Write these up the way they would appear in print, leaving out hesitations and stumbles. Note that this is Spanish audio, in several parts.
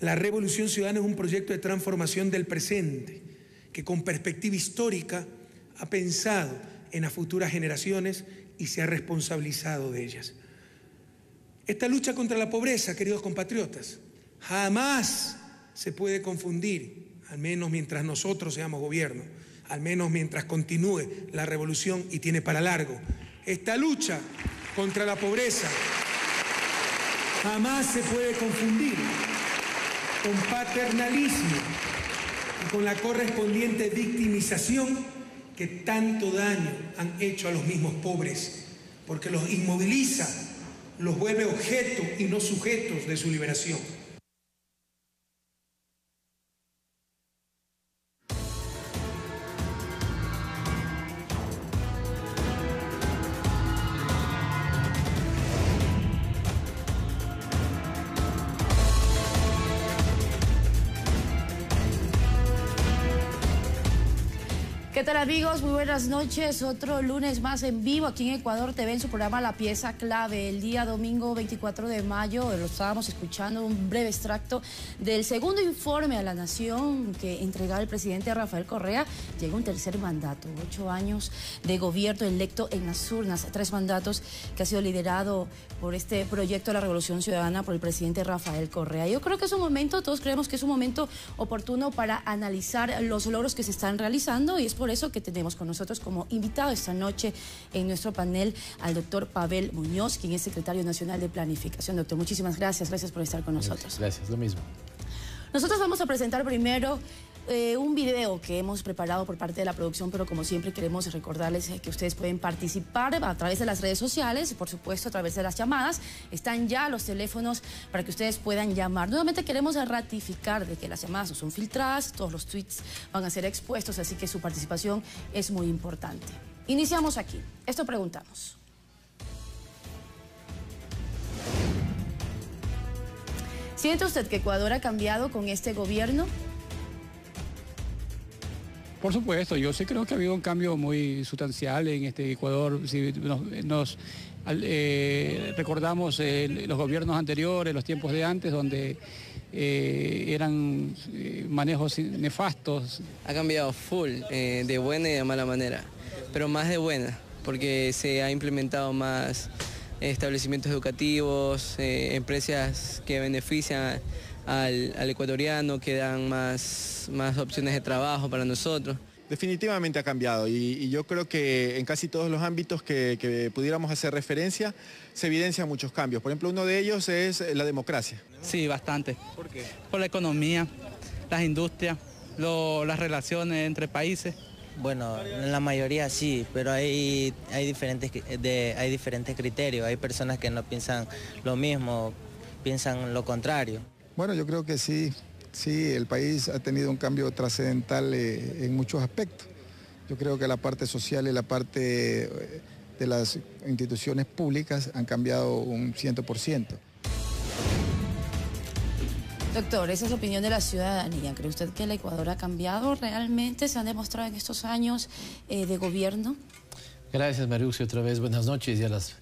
La Revolución Ciudadana es un proyecto de transformación del presente que con perspectiva histórica ha pensado en las futuras generaciones y se ha responsabilizado de ellas. Esta lucha contra la pobreza, queridos compatriotas, jamás se puede confundir, al menos mientras nosotros seamos gobierno, al menos mientras continúe la revolución y tiene para largo. Esta lucha contra la pobreza jamás se puede confundir con paternalismo y con la correspondiente victimización que tanto daño han hecho a los mismos pobres, porque los inmoviliza, los vuelve objeto y no sujetos de su liberación. ¿Qué tal, amigos? Muy buenas noches. Otro lunes más en vivo aquí en Ecuador TV en su programa La Pieza Clave. El día domingo 24 de mayo lo estábamos escuchando, un breve extracto del segundo informe a la Nación que entregaba el presidente Rafael Correa. Llega un tercer mandato, 8 años de gobierno electo en las urnas, 3 mandatos que ha sido liderado por este proyecto de la Revolución Ciudadana por el presidente Rafael Correa. Yo creo que es un momento, todos creemos que es un momento oportuno para analizar los logros que se están realizando, y es por eso que tenemos con nosotros como invitado esta noche en nuestro panel al doctor Pavel Muñoz, quien es secretario nacional de Planificación. Doctor, muchísimas gracias por estar con nosotros. Gracias, lo mismo. Nosotros vamos a presentar primero un video que hemos preparado por parte de la producción, pero como siempre queremos recordarles que ustedes pueden participar a través de las redes sociales y por supuesto a través de las llamadas. Están ya los teléfonos para que ustedes puedan llamar. Nuevamente queremos ratificar de que las llamadas no son filtradas, todos los tweets van a ser expuestos, así que su participación es muy importante. Iniciamos aquí. Esto preguntamos. ¿Siente usted que Ecuador ha cambiado con este gobierno? Por supuesto, yo sí creo que ha habido un cambio muy sustancial en este Ecuador. Si nos recordamos los gobiernos anteriores, los tiempos de antes, donde eran manejos nefastos. Ha cambiado full, de buena y de mala manera, pero más de buena, porque se ha implementado más establecimientos educativos, empresas que benefician al ecuatoriano, que dan más opciones de trabajo para nosotros. Definitivamente ha cambiado y yo creo que en casi todos los ámbitos que pudiéramos hacer referencia se evidencian muchos cambios. Por ejemplo, uno de ellos es la democracia. Sí, bastante. ¿Por qué? Por la economía, las industrias, las relaciones entre países. Bueno, en la mayoría sí, pero hay diferentes criterios. Hay personas que no piensan lo mismo, piensan lo contrario. Bueno, yo creo que sí, el país ha tenido un cambio trascendental en muchos aspectos. Yo creo que la parte social y la parte de las instituciones públicas han cambiado un 100%. Doctor, esa es la opinión de la ciudadanía. ¿Cree usted que el Ecuador ha cambiado realmente? ¿Se han demostrado en estos años de gobierno? Gracias, Mariuxi, otra vez buenas noches y a las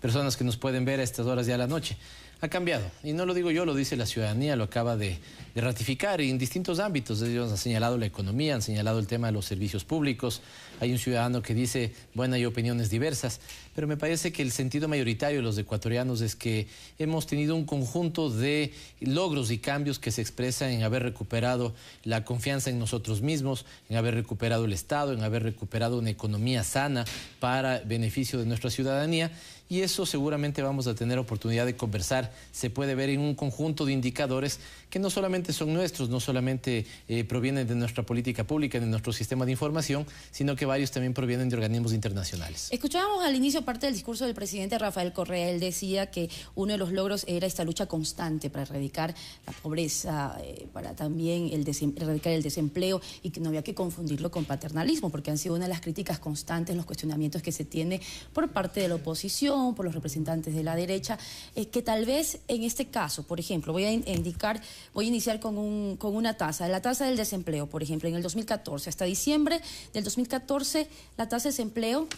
personas que nos pueden ver a estas horas ya de la noche. Ha cambiado, y no lo digo yo, lo dice la ciudadanía, lo acaba de ratificar en distintos ámbitos. Ellos han señalado la economía, han señalado el tema de los servicios públicos. Hay un ciudadano que dice, bueno, hay opiniones diversas, pero me parece que el sentido mayoritario de los ecuatorianos es que hemos tenido un conjunto de logros y cambios que se expresan en haber recuperado la confianza en nosotros mismos, en haber recuperado el Estado, en haber recuperado una economía sana para beneficio de nuestra ciudadanía. Y eso seguramente vamos a tener oportunidad de conversar. Se puede ver en un conjunto de indicadores que no solamente son nuestros, no solamente provienen de nuestra política pública, de nuestro sistema de información, sino que varios también provienen de organismos internacionales. Escuchábamos al inicio parte del discurso del presidente Rafael Correa. Él decía que uno de los logros era esta lucha constante para erradicar la pobreza, para también erradicar el desempleo, y que no había que confundirlo con paternalismo, porque han sido una de las críticas constantes, los cuestionamientos que se tiene por parte de la oposición, por los representantes de la derecha, que tal vez en este caso, por ejemplo, voy a iniciar con una tasa, la tasa del desempleo, por ejemplo, en el 2014, hasta diciembre del 2014, la tasa de desempleo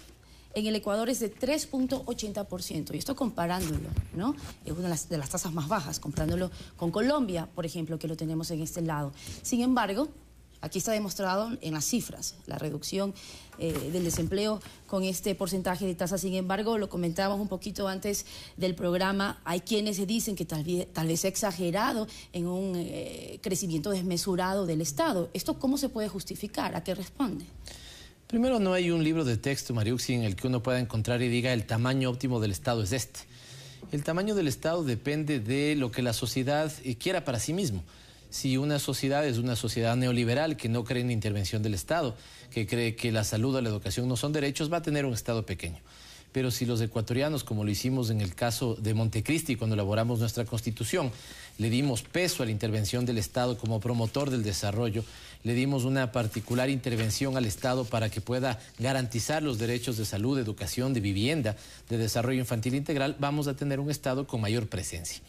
en el Ecuador es de 3.80%. Y esto comparándolo, ¿no? Es una de las tasas más bajas, comparándolo con Colombia, por ejemplo, que lo tenemos en este lado. Sin embargo, aquí está demostrado en las cifras, la reducción del desempleo con este porcentaje de tasa. Sin embargo, lo comentábamos un poquito antes del programa, hay quienes dicen que tal vez se ha exagerado en un crecimiento desmesurado del Estado. ¿Esto cómo se puede justificar? ¿A qué responde? Primero, no hay un libro de texto, Mariuxi, en el que uno pueda encontrar y diga el tamaño óptimo del Estado es este. El tamaño del Estado depende de lo que la sociedad quiera para sí mismo. Si una sociedad es una sociedad neoliberal que no cree en la intervención del Estado, que cree que la salud o la educación no son derechos, va a tener un Estado pequeño. Pero si los ecuatorianos, como lo hicimos en el caso de Montecristi, cuando elaboramos nuestra Constitución, le dimos peso a la intervención del Estado como promotor del desarrollo, le dimos una particular intervención al Estado para que pueda garantizar los derechos de salud, de educación, de vivienda, de desarrollo infantil integral, vamos a tener un Estado con mayor presencia.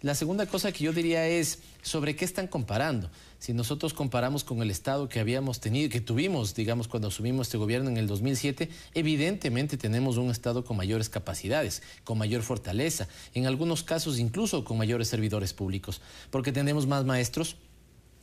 La segunda cosa que yo diría es sobre qué están comparando. Si nosotros comparamos con el Estado que habíamos tenido, que tuvimos, digamos, cuando asumimos este gobierno en el 2007, evidentemente tenemos un Estado con mayores capacidades, con mayor fortaleza, en algunos casos incluso con mayores servidores públicos, porque tenemos más maestros.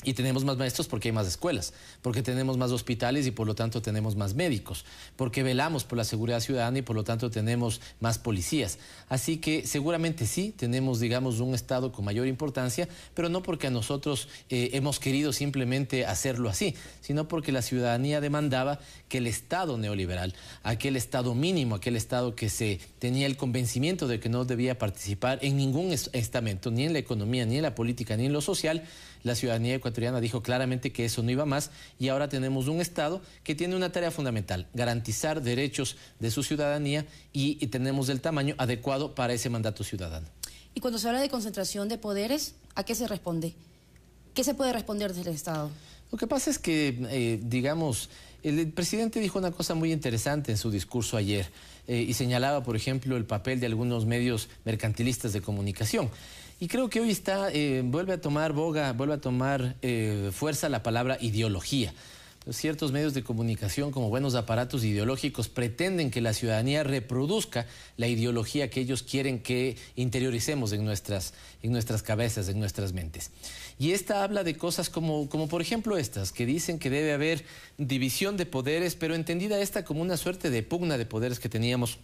Y tenemos más maestros porque hay más escuelas, porque tenemos más hospitales y por lo tanto tenemos más médicos, porque velamos por la seguridad ciudadana y por lo tanto tenemos más policías. Así que seguramente sí tenemos, digamos, un Estado con mayor importancia, pero no porque a nosotros hemos querido simplemente hacerlo así, sino porque la ciudadanía demandaba que el Estado neoliberal, aquel Estado mínimo, aquel Estado que se tenía el convencimiento de que no debía participar en ningún estamento, ni en la economía, ni en la política, ni en lo social, la ciudadanía ecuatoriana dijo claramente que eso no iba más y ahora tenemos un Estado que tiene una tarea fundamental, garantizar derechos de su ciudadanía y tenemos el tamaño adecuado para ese mandato ciudadano. Y cuando se habla de concentración de poderes, ¿a qué se responde? ¿Qué se puede responder desde el Estado? Lo que pasa es que, digamos, el presidente dijo una cosa muy interesante en su discurso ayer y señalaba, por ejemplo, el papel de algunos medios mercantilistas de comunicación. Y creo que hoy vuelve a tomar boga, vuelve a tomar fuerza la palabra ideología. Ciertos medios de comunicación, como buenos aparatos ideológicos, pretenden que la ciudadanía reproduzca la ideología que ellos quieren que interioricemos en nuestras cabezas, en nuestras mentes. Y esta habla de cosas como por ejemplo estas, que dicen que debe haber división de poderes, pero entendida esta como una suerte de pugna de poderes que teníamos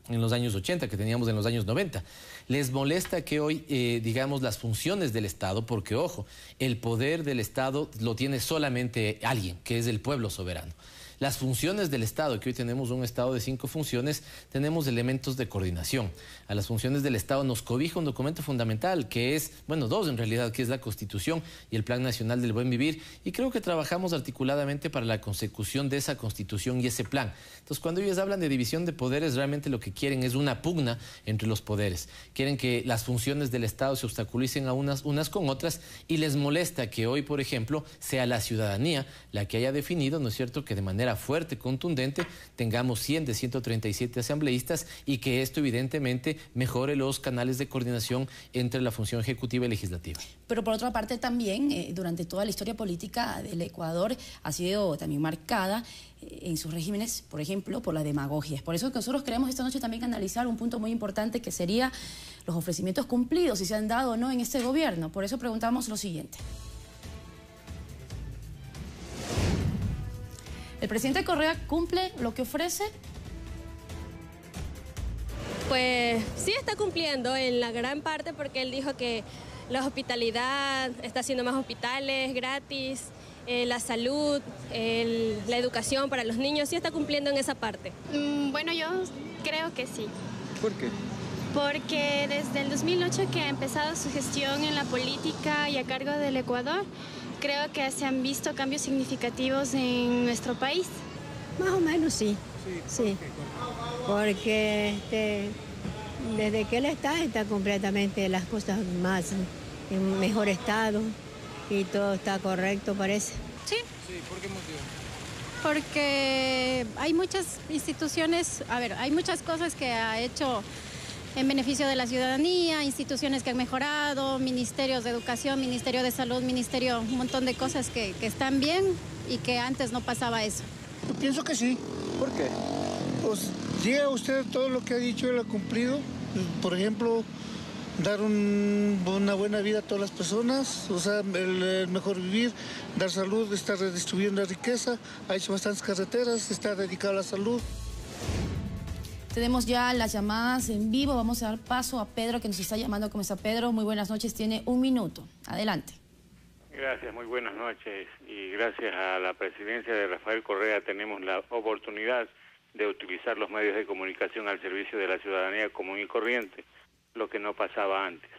en los años 80, que teníamos en los años 90. Les molesta que hoy, digamos, las funciones del Estado, porque, ojo, el poder del Estado lo tiene solamente alguien, que es el pueblo soberano. Las funciones del Estado, que hoy tenemos un Estado de 5 funciones, tenemos elementos de coordinación. A las funciones del Estado nos cobija un documento fundamental, que es, bueno, 2 en realidad, que es la Constitución y el Plan Nacional del Buen Vivir, y creo que trabajamos articuladamente para la consecución de esa Constitución y ese plan. Entonces, cuando ellos hablan de división de poderes, realmente lo que quieren es una pugna entre los poderes. Quieren que las funciones del Estado se obstaculicen a unas con otras, y les molesta que hoy, por ejemplo, sea la ciudadanía la que haya definido, ¿no es cierto?, que de manera fuerte, contundente, tengamos 100 de 137 asambleístas y que esto evidentemente mejore los canales de coordinación entre la función ejecutiva y legislativa. Pero por otra parte también, durante toda la historia política del Ecuador ha sido también marcada en sus regímenes, por ejemplo, por la demagogia. Es por eso que nosotros queremos esta noche también analizar un punto muy importante que sería los ofrecimientos cumplidos, si se han dado o no en este gobierno. Por eso preguntamos lo siguiente. ¿El presidente Correa cumple lo que ofrece? Pues sí está cumpliendo en la gran parte, porque él dijo que la hospitalidad, está haciendo más hospitales gratis, la salud, la educación para los niños, sí está cumpliendo en esa parte. Bueno, yo creo que sí. ¿Por qué? Porque desde el 2008 que ha empezado su gestión en la política y a cargo del Ecuador, creo que se han visto cambios significativos en nuestro país. Más o menos sí. Sí. Porque desde que él está completamente las cosas más en mejor estado y todo está correcto, parece. Sí. Sí, ¿por qué motivo? Porque hay muchas instituciones, hay muchas cosas que ha hecho en beneficio de la ciudadanía, instituciones que han mejorado, ministerios de educación, ministerio de salud, un montón de cosas que están bien y que antes no pasaba eso. Yo pienso que sí. ¿Por qué? Pues Diga usted todo lo que ha dicho, él ha cumplido. Por ejemplo, dar una buena vida a todas las personas, o sea, el mejor vivir, dar salud, estar redistribuyendo la riqueza, ha hecho bastantes carreteras, está dedicado a la salud. Tenemos ya las llamadas en vivo, vamos a dar paso a Pedro que nos está llamando. ¿Cómo está Pedro? Muy buenas noches, tiene 1 minuto. Adelante. Gracias, muy buenas noches y gracias a la presidencia de Rafael Correa tenemos la oportunidad de utilizar los medios de comunicación al servicio de la ciudadanía común y corriente, lo que no pasaba antes.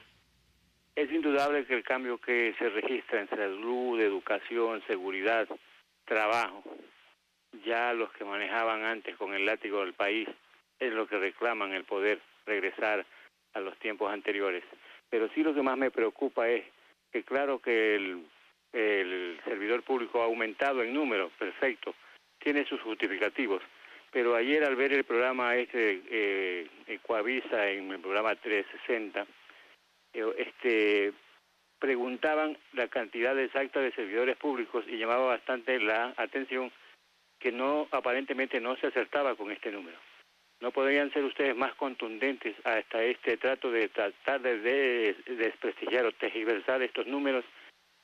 Es indudable que el cambio que se registra en salud, educación, seguridad, trabajo, ya los que manejaban antes con el látigo del país es lo que reclaman el poder regresar a los tiempos anteriores. Pero sí lo que más me preocupa es que claro que el servidor público ha aumentado en número, perfecto, tiene sus justificativos. Pero ayer al ver el programa Ecuavisa en el programa 360, preguntaban la cantidad exacta de servidores públicos y llamaba bastante la atención que aparentemente no se acertaba con este número. ¿No podrían ser ustedes más contundentes hasta este trato de tratar de desprestigiar o tergiversar estos números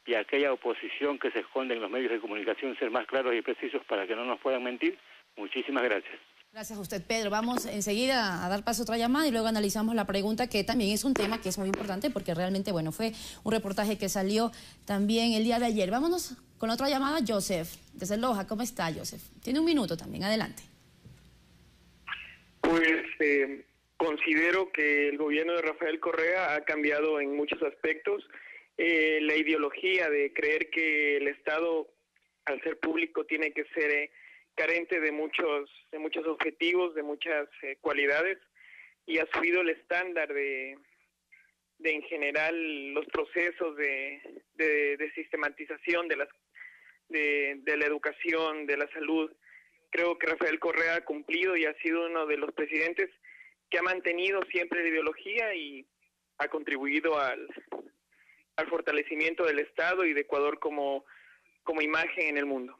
y aquella oposición que se esconde en los medios de comunicación ser más claros y precisos para que no nos puedan mentir? Muchísimas gracias. Gracias a usted, Pedro. Vamos enseguida a dar paso a otra llamada y luego analizamos la pregunta, que también es un tema que es muy importante porque realmente, bueno, fue un reportaje que salió también el día de ayer. Vámonos con otra llamada, Joseph, desde Loja. ¿Cómo está, Joseph? Tiene 1 minuto también, adelante. Pues considero que el gobierno de Rafael Correa ha cambiado en muchos aspectos. La ideología de creer que el Estado, al ser público, tiene que ser carente de muchos objetivos, de muchas cualidades, y ha subido el estándar de en general los procesos de sistematización de la educación, de la salud. Creo que Rafael Correa ha cumplido y ha sido uno de los presidentes que ha mantenido siempre la ideología y ha contribuido al fortalecimiento del Estado y de Ecuador como imagen en el mundo.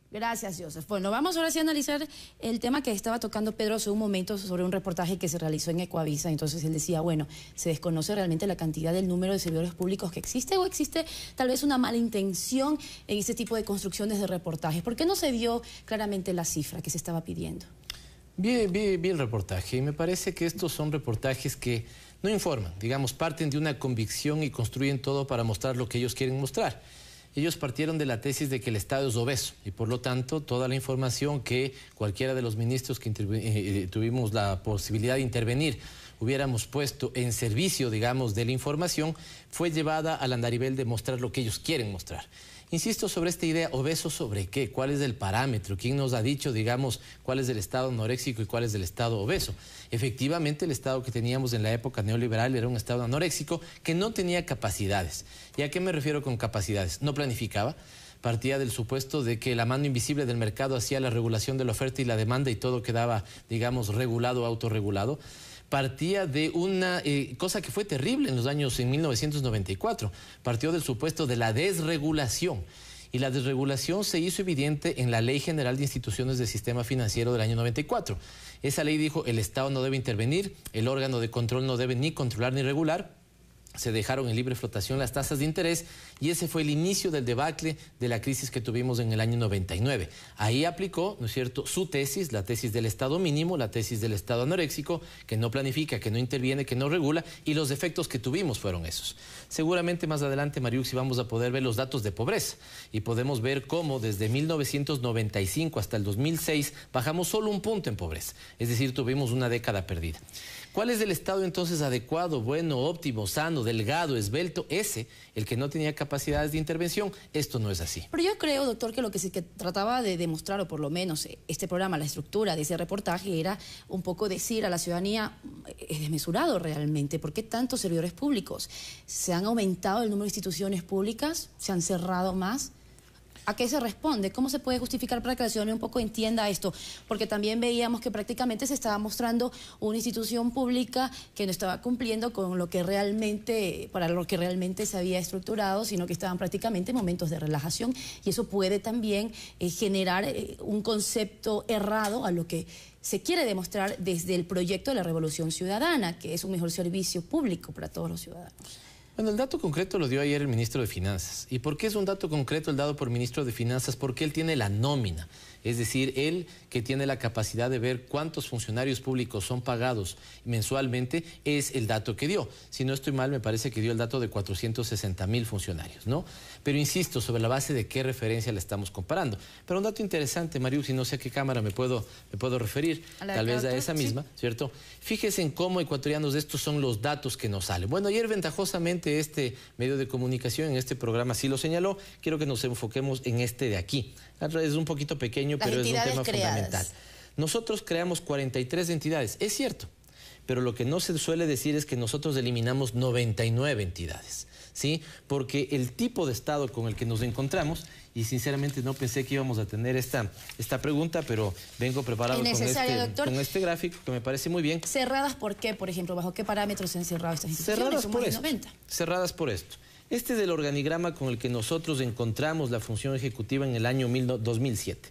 Gracias, Joseph. Bueno, vamos ahora sí a analizar el tema que estaba tocando Pedro hace un momento sobre un reportaje que se realizó en Ecuavisa. Entonces él decía, bueno, se desconoce realmente la cantidad del número de servidores públicos que existe, o existe tal vez una mala intención en este tipo de construcciones de reportajes. ¿Por qué no se dio claramente la cifra que se estaba pidiendo? Vi el reportaje y me parece que estos son reportajes que no informan, digamos, parten de una convicción y construyen todo para mostrar lo que ellos quieren mostrar. Ellos partieron de la tesis de que el Estado es obeso y por lo tanto toda la información que cualquiera de los ministros que tuvimos la posibilidad de intervenir hubiéramos puesto en servicio, digamos, de la información, fue llevada al andarivel de mostrar lo que ellos quieren mostrar. Insisto sobre esta idea, ¿obeso sobre qué? ¿Cuál es el parámetro? ¿Quién nos ha dicho, digamos, cuál es el Estado anoréxico y cuál es el Estado obeso? Efectivamente, el Estado que teníamos en la época neoliberal era un Estado anoréxico que no tenía capacidades. ¿Y a qué me refiero con capacidades? No planificaba. Partía del supuesto de que la mano invisible del mercado hacía la regulación de la oferta y la demanda y todo quedaba, digamos, regulado, autorregulado. Partía de una cosa que fue terrible en 1994. Partió del supuesto de la desregulación. Y la desregulación se hizo evidente en la Ley General de Instituciones del Sistema Financiero del año 94. Esa ley dijo, el Estado no debe intervenir, el órgano de control no debe ni controlar ni regular. Se dejaron en libre flotación las tasas de interés y ese fue el inicio del debacle de la crisis que tuvimos en el año 99. Ahí aplicó, ¿no es cierto?, su tesis, la tesis del Estado mínimo, la tesis del Estado anoréxico, que no planifica, que no interviene, que no regula, y los efectos que tuvimos fueron esos. Seguramente más adelante, Mariuxi, vamos a poder ver los datos de pobreza y podemos ver cómo desde 1995 hasta el 2006 bajamos solo 1 punto en pobreza, es decir, tuvimos una década perdida. ¿Cuál es el Estado entonces adecuado, bueno, óptimo, sano, delgado, esbelto? Ese, el que no tenía capacidades de intervención. Esto no es así. Pero yo creo, doctor, que lo que trataba de demostrar, o por lo menos este programa, la estructura de ese reportaje, era un poco decir a la ciudadanía, es desmesurado realmente. ¿Por qué tantos servidores públicos? ¿Se han aumentado el número de instituciones públicas? ¿Se han cerrado más? ¿A qué se responde? ¿Cómo se puede justificar para que la ciudadanía un poco entienda esto? Porque también veíamos que prácticamente se estaba mostrando una institución pública que no estaba cumpliendo con lo que realmente, para lo que realmente se había estructurado, sino que estaban prácticamente en momentos de relajación, y eso puede también generar un concepto errado a lo que se quiere demostrar desde el proyecto de la Revolución Ciudadana, que es un mejor servicio público para todos los ciudadanos. Bueno, el dato concreto lo dio ayer el ministro de Finanzas. ¿Y por qué es un dato concreto el dado por el ministro de Finanzas? Porque él tiene la nómina. Es decir, él que tiene la capacidad de ver cuántos funcionarios públicos son pagados mensualmente, es el dato que dio. Si no estoy mal, me parece que dio el dato de 460.000 funcionarios, ¿no? Pero insisto, sobre la base de qué referencia le estamos comparando. Pero un dato interesante, Mariuxi, no sé a qué cámara me puedo referir, tal vez a esa misma, sí, ¿cierto? Fíjese en cómo, ecuatorianos, estos son los datos que nos salen. Bueno, ayer ventajosamente este medio de comunicación, en este programa sí lo señaló. Quiero que nos enfoquemos en este de aquí. Es un poquito pequeño, pero es un tema fundamental. Nosotros creamos 43 entidades, es cierto, pero lo que no se suele decir es que nosotros eliminamos 99 entidades, ¿sí? Porque el tipo de Estado con el que nos encontramos, y sinceramente no pensé que íbamos a tener esta pregunta, pero vengo preparado con este gráfico que me parece muy bien. ¿Cerradas por qué, por ejemplo? ¿Bajo qué parámetros se han cerrado estas instituciones? Cerradas por esto. Este es el organigrama con el que nosotros encontramos la función ejecutiva en el año 2007.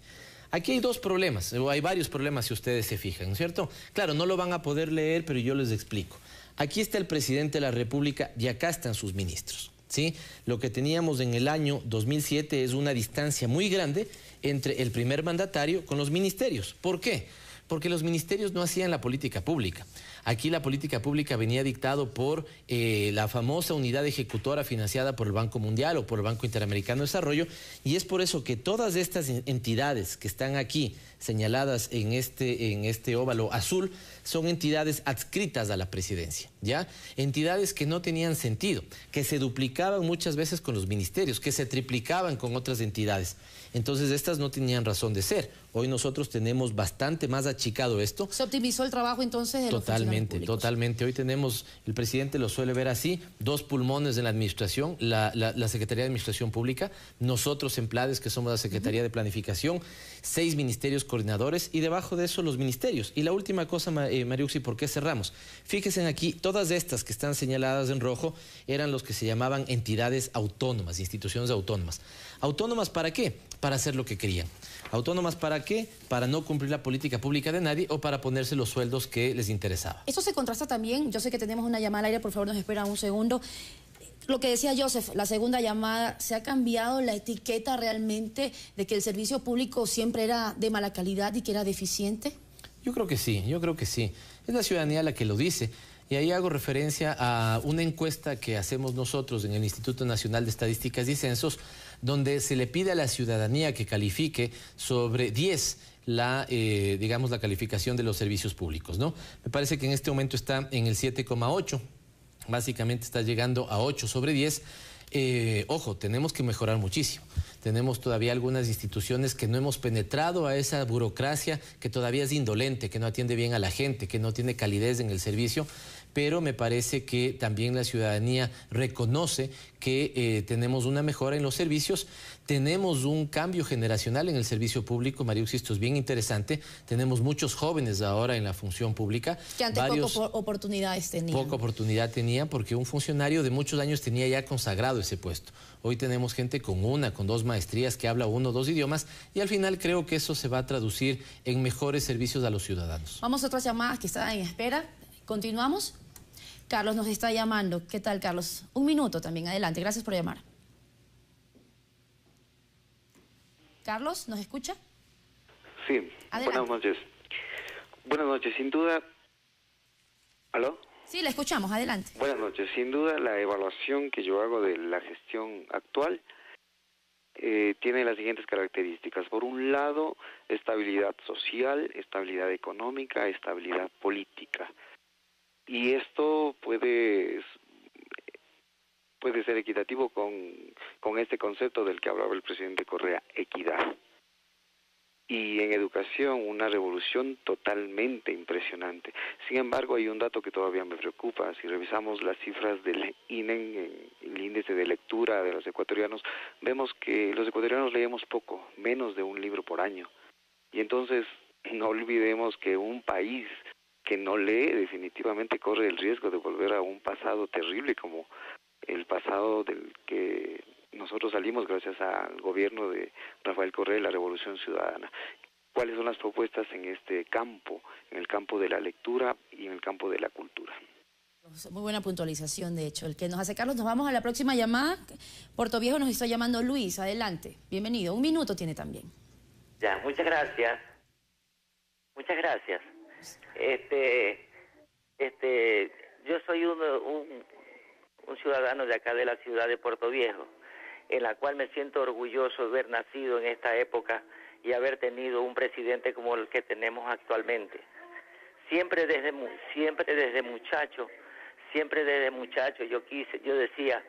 Aquí hay dos problemas, o hay varios problemas si ustedes se fijan, ¿cierto? Claro, no lo van a poder leer, pero yo les explico. Aquí está el presidente de la República y acá están sus ministros, ¿sí? Lo que teníamos en el año 2007 es una distancia muy grande entre el primer mandatario con los ministerios. ¿Por qué? Porque los ministerios no hacían la política pública. Aquí la política pública venía dictado por la famosa unidad ejecutora financiada por el Banco Mundial o por el Banco Interamericano de Desarrollo, y es por eso que todas estas entidades que están aquí señaladas en este óvalo azul son entidades adscritas a la presidencia, ¿ya? Entidades que no tenían sentido, que se duplicaban muchas veces con los ministerios, que se triplicaban con otras entidades. Entonces estas no tenían razón de ser. Hoy nosotros tenemos bastante más achicado esto. ¿Se optimizó el trabajo entonces de los funcionarios públicos? Totalmente. Hoy tenemos, el presidente lo suele ver así, dos pulmones en la administración, la Secretaría de Administración Pública, nosotros empleados que somos la Secretaría de Planificación, 6 ministerios coordinadores y debajo de eso los ministerios. Y la última cosa, Mariuxi, ¿por qué cerramos? Fíjense aquí, todas estas que están señaladas en rojo eran los que se llamaban entidades autónomas, instituciones autónomas. ¿Autónomas para qué? Para hacer lo que querían. ¿Autónomas para qué? Para no cumplir la política pública de nadie o para ponerse los sueldos que les interesaba. Eso se contrasta también, yo sé que tenemos una llamada al aire, por favor nos espera un segundo. Lo que decía Joseph, la segunda llamada, ¿se ha cambiado la etiqueta realmente de que el servicio público siempre era de mala calidad y que era deficiente? Yo creo que sí. Es la ciudadanía la que lo dice. Y ahí hago referencia a una encuesta que hacemos nosotros en el Instituto Nacional de Estadísticas y Censos, donde se le pide a la ciudadanía que califique sobre 10 la calificación de los servicios públicos, ¿no? Me parece que en este momento está en el 7,8, básicamente está llegando a 8 sobre 10. Ojo, tenemos que mejorar muchísimo. Tenemos todavía algunas instituciones que no hemos penetrado a esa burocracia que todavía es indolente, que no atiende bien a la gente, que no tiene calidez en el servicio, pero me parece que también la ciudadanía reconoce que tenemos una mejora en los servicios, tenemos un cambio generacional en el servicio público. Mariuxi, esto es bien interesante, tenemos muchos jóvenes ahora en la función pública. Que antes poca oportunidades tenían. Poca oportunidad tenía porque un funcionario de muchos años tenía ya consagrado ese puesto. Hoy tenemos gente con 2 maestrías que habla 1 o 2 idiomas y al final creo que eso se va a traducir en mejores servicios a los ciudadanos. Vamos a otras llamadas que están en espera. ¿Continuamos? Carlos nos está llamando. ¿Qué tal, Carlos? Un minuto también. Adelante. Gracias por llamar. Carlos, ¿nos escucha? Sí. Adelante. Buenas noches. Buenas noches. Sin duda... ¿Aló? Sí, le escuchamos. Adelante. Buenas noches. Sin duda, la evaluación que yo hago de la gestión actual tiene las siguientes características. Por un lado, estabilidad social, estabilidad económica, estabilidad política. Y esto puede ser equitativo con este concepto del que hablaba el presidente Correa, equidad. y en educación una revolución totalmente impresionante. Sin embargo, hay un dato que todavía me preocupa. Si revisamos las cifras del INE, el índice de lectura de los ecuatorianos, vemos que los ecuatorianos leemos poco, menos de un libro por año. Y entonces no olvidemos que un país que no lee definitivamente corre el riesgo de volver a un pasado terrible como el pasado del que nosotros salimos gracias al gobierno de Rafael Correa y la Revolución Ciudadana. ¿Cuáles son las propuestas en este campo, en el campo de la lectura y en el campo de la cultura? Muy buena puntualización, de hecho. El que nos hace Carlos, nos vamos a la próxima llamada. Puerto Viejo nos está llamando Luis, adelante. Bienvenido, 1 minuto tiene también. Ya, muchas gracias. Muchas gracias. Yo soy un ciudadano de acá de la ciudad de Puerto Viejo, en la cual me siento orgulloso de haber nacido en esta época y haber tenido un presidente como el que tenemos actualmente. Siempre desde muchacho yo decía,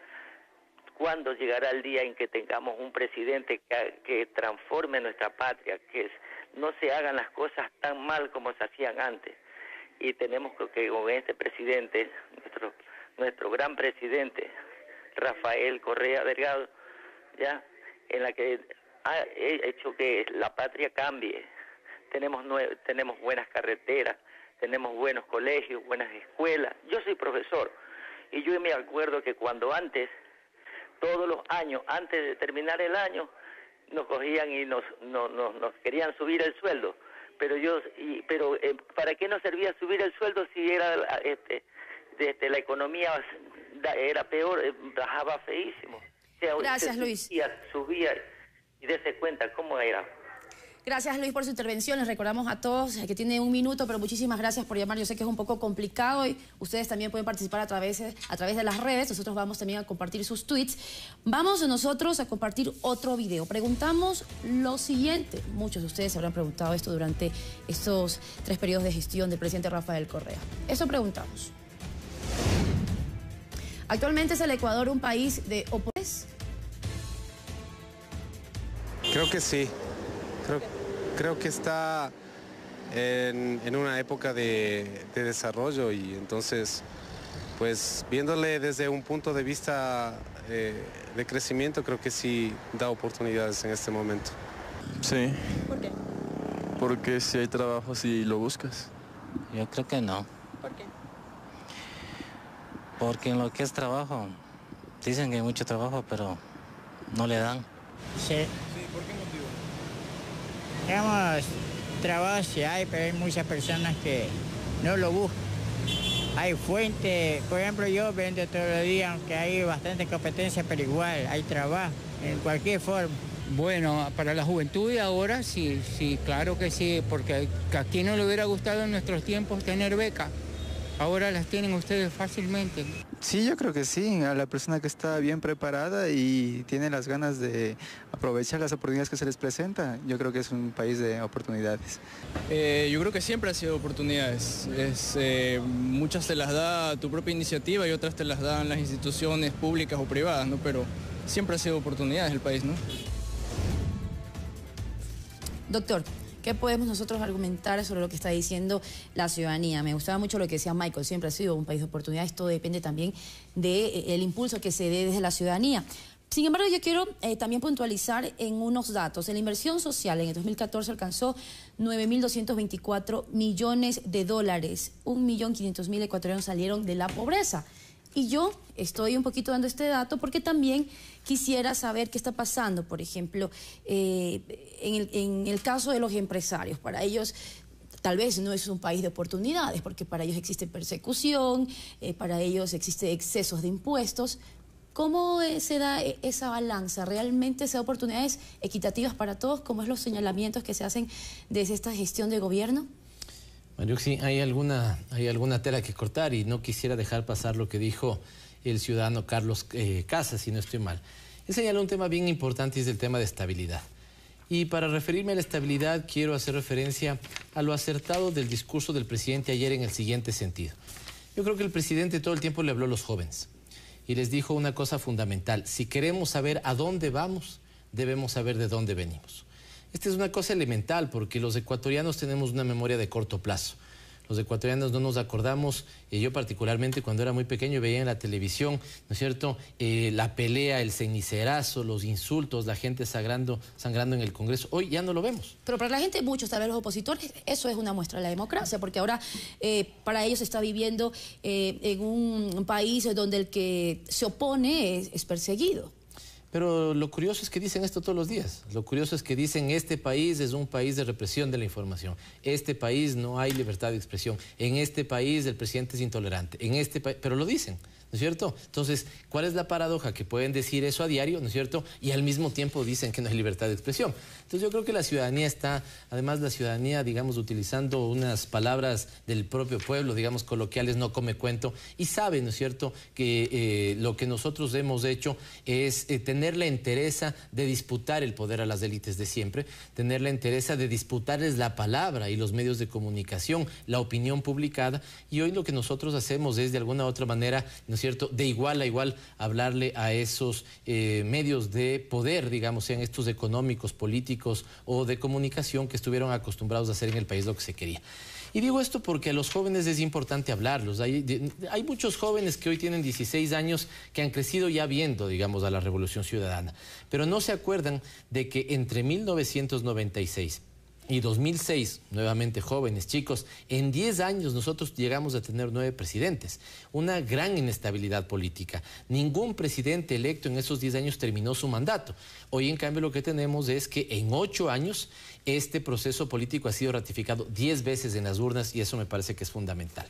¿cuándo llegará el día en que tengamos un presidente que transforme nuestra patria, que no se hagan las cosas tan mal como se hacían antes? Y tenemos que con este presidente, nuestro gran presidente, Rafael Correa Delgado, ya, en la que ha hecho que la patria cambie. Tenemos buenas carreteras, tenemos buenos colegios, buenas escuelas. Yo soy profesor y yo me acuerdo que cuando antes, todos los años, antes de terminar el año, nos cogían y nos querían subir el sueldo. Pero ¿para qué nos servía subir el sueldo si era la economía era peor, bajaba feísimo? O sea, gracias, Luis. Subía y dése cuenta cómo era. Gracias, Luis, por su intervención. Les recordamos a todos que tiene 1 minuto, pero muchísimas gracias por llamar. Yo sé que es un poco complicado y ustedes también pueden participar a través de las redes. Nosotros vamos también a compartir sus tweets. Vamos nosotros a compartir otro video. Preguntamos lo siguiente. Muchos de ustedes se habrán preguntado esto durante estos 3 periodos de gestión del presidente Rafael Correa. Eso preguntamos. ¿Actualmente es el Ecuador un país de oposición? Creo que sí. Creo que está en una época de desarrollo y entonces, pues viéndole desde un punto de vista de crecimiento, creo que sí da oportunidades en este momento. Sí. ¿Por qué? Porque si hay trabajo, si lo buscas. Yo creo que no. ¿Por qué? Porque en lo que es trabajo, dicen que hay mucho trabajo, pero no le dan. Sí. ¿Por qué motivo? Digamos, trabajo sí hay, pero hay muchas personas que no lo buscan. Hay fuentes, por ejemplo, yo vendo todos los días, aunque hay bastante competencia, pero igual hay trabajo, en cualquier forma. Bueno, para la juventud de ahora sí, claro que sí, porque a quién no le hubiera gustado en nuestros tiempos tener beca. Ahora las tienen ustedes fácilmente. Sí, yo creo que sí, a la persona que está bien preparada y tiene las ganas de aprovechar las oportunidades que se les presenta, yo creo que es un país de oportunidades. Yo creo que siempre ha sido oportunidades. Muchas te las da tu propia iniciativa y otras te las dan las instituciones públicas o privadas, ¿no? Pero siempre ha sido oportunidades el país, ¿no? Doctor, ¿qué podemos nosotros argumentar sobre lo que está diciendo la ciudadanía? Me gustaba mucho lo que decía Michael, siempre ha sido un país de oportunidades, todo depende también del impulso que se dé desde la ciudadanía. Sin embargo, yo quiero también puntualizar en unos datos. La inversión social en el 2014 alcanzó 9.224 millones de dólares. 1.500.000 ecuatorianos salieron de la pobreza. Y yo estoy un poquito dando este dato porque también quisiera saber qué está pasando, por ejemplo, en el caso de los empresarios. Para ellos tal vez no es un país de oportunidades porque para ellos existe persecución, para ellos existe excesos de impuestos. ¿Cómo se da esa balanza? ¿Realmente se da oportunidades equitativas para todos, como es los señalamientos que se hacen desde esta gestión de gobierno? Mariuxi, hay alguna tela que cortar y no quisiera dejar pasar lo que dijo el ciudadano Carlos Casas, si no estoy mal. Él señaló un tema bien importante y es el tema de estabilidad. Y para referirme a la estabilidad quiero hacer referencia a lo acertado del discurso del presidente ayer en el siguiente sentido. Yo creo que el presidente todo el tiempo le habló a los jóvenes y les dijo una cosa fundamental: si queremos saber a dónde vamos, debemos saber de dónde venimos. Esta es una cosa elemental porque los ecuatorianos tenemos una memoria de corto plazo. Los ecuatorianos no nos acordamos, yo particularmente cuando era muy pequeño veía en la televisión, ¿no es cierto?, la pelea, el cenicerazo, los insultos, la gente sangrando en el Congreso. Hoy ya no lo vemos. Pero para la gente, muchos, tal vez los opositores, eso es una muestra de la democracia, porque ahora para ellos se está viviendo en un país donde el que se opone es perseguido. Pero lo curioso es que dicen esto todos los días. Lo curioso es que dicen este país es un país de represión de la información. Este país no hay libertad de expresión. En este país el presidente es intolerante. En este país, pero lo dicen, ¿no es cierto? Entonces, ¿cuál es la paradoja? Que pueden decir eso a diario, ¿no es cierto? Y al mismo tiempo dicen que no hay libertad de expresión. Entonces yo creo que la ciudadanía está, además la ciudadanía, digamos, utilizando unas palabras del propio pueblo, digamos, coloquiales, no come cuento, y sabe, ¿no es cierto?, que lo que nosotros hemos hecho es tener la entereza de disputar el poder a las élites de siempre, tener la entereza de disputarles la palabra y los medios de comunicación, la opinión publicada, y hoy lo que nosotros hacemos es de alguna u otra manera, ¿no es cierto?, de igual a igual hablarle a esos medios de poder, digamos, sean estos económicos, políticos o de comunicación que estuvieron acostumbrados a hacer en el país lo que se quería. Y digo esto porque a los jóvenes es importante hablarlos. Hay muchos jóvenes que hoy tienen 16 años que han crecido ya viendo, digamos, a la Revolución Ciudadana, pero no se acuerdan de que entre 1996 y 2006, nuevamente jóvenes, chicos, en 10 años nosotros llegamos a tener 9 presidentes. Una gran inestabilidad política. Ningún presidente electo en esos 10 años terminó su mandato. Hoy, en cambio, lo que tenemos es que en 8 años este proceso político ha sido ratificado 10 veces en las urnas y eso me parece que es fundamental.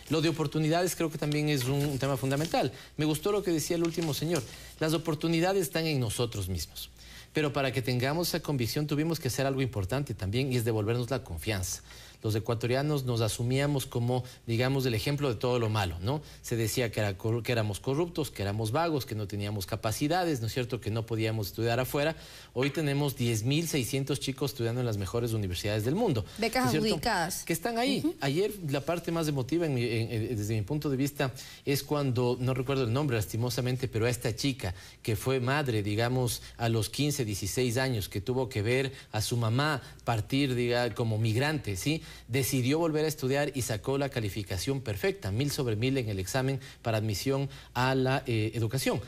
Lo de oportunidades creo que también es un tema fundamental. Me gustó lo que decía el último señor. Las oportunidades están en nosotros mismos. Pero para que tengamos esa convicción tuvimos que hacer algo importante también y es devolvernos la confianza. Los ecuatorianos nos asumíamos como, digamos, el ejemplo de todo lo malo, ¿no? Se decía que éramos corruptos, que éramos vagos, que no teníamos capacidades, ¿no es cierto?, que no podíamos estudiar afuera. Hoy tenemos 10.600 chicos estudiando en las mejores universidades del mundo. Becas adjudicadas. Que están ahí. Ayer la parte más emotiva desde mi punto de vista es cuando, no recuerdo el nombre lastimosamente, pero a esta chica que fue madre, digamos, a los 15, 16 años, que tuvo que ver a su mamá partir, como migrante, ¿sí?, decidió volver a estudiar y sacó la calificación perfecta, 1000 sobre 1000 en el examen para admisión a la educación.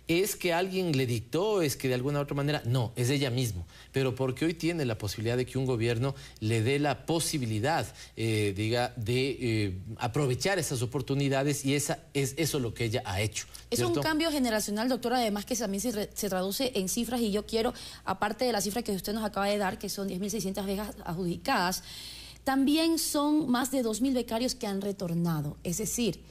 ¿Es que alguien le dictó? ¿Es que de alguna u otra manera? No, es ella misma. Pero porque hoy tiene la posibilidad de que un gobierno le dé la posibilidad, de aprovechar esas oportunidades y es eso lo que ella ha hecho. Es un cambio generacional, doctora, además que también se traduce en cifras y yo quiero, aparte de la cifra que usted nos acaba de dar, que son 10.600 becas adjudicadas, también son más de 2.000 becarios que han retornado, es decir,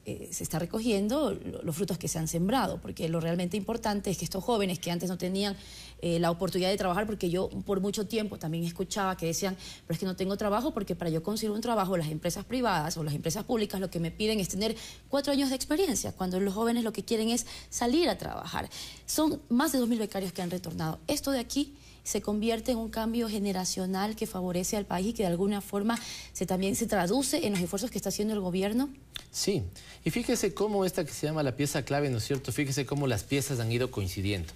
se está recogiendo los frutos que se han sembrado, porque lo realmente importante es que estos jóvenes que antes no tenían la oportunidad de trabajar, porque yo por mucho tiempo también escuchaba que decían, pero es que no tengo trabajo porque para yo conseguir un trabajo las empresas privadas o las empresas públicas lo que me piden es tener 4 años de experiencia, cuando los jóvenes lo que quieren es salir a trabajar. Son más de 2.000 becarios que han retornado. Esto de aquí se convierte en un cambio generacional que favorece al país y que de alguna forma también se traduce en los esfuerzos que está haciendo el gobierno. Sí, y fíjese cómo esta que se llama la pieza clave, ¿no es cierto? Fíjese cómo las piezas han ido coincidiendo.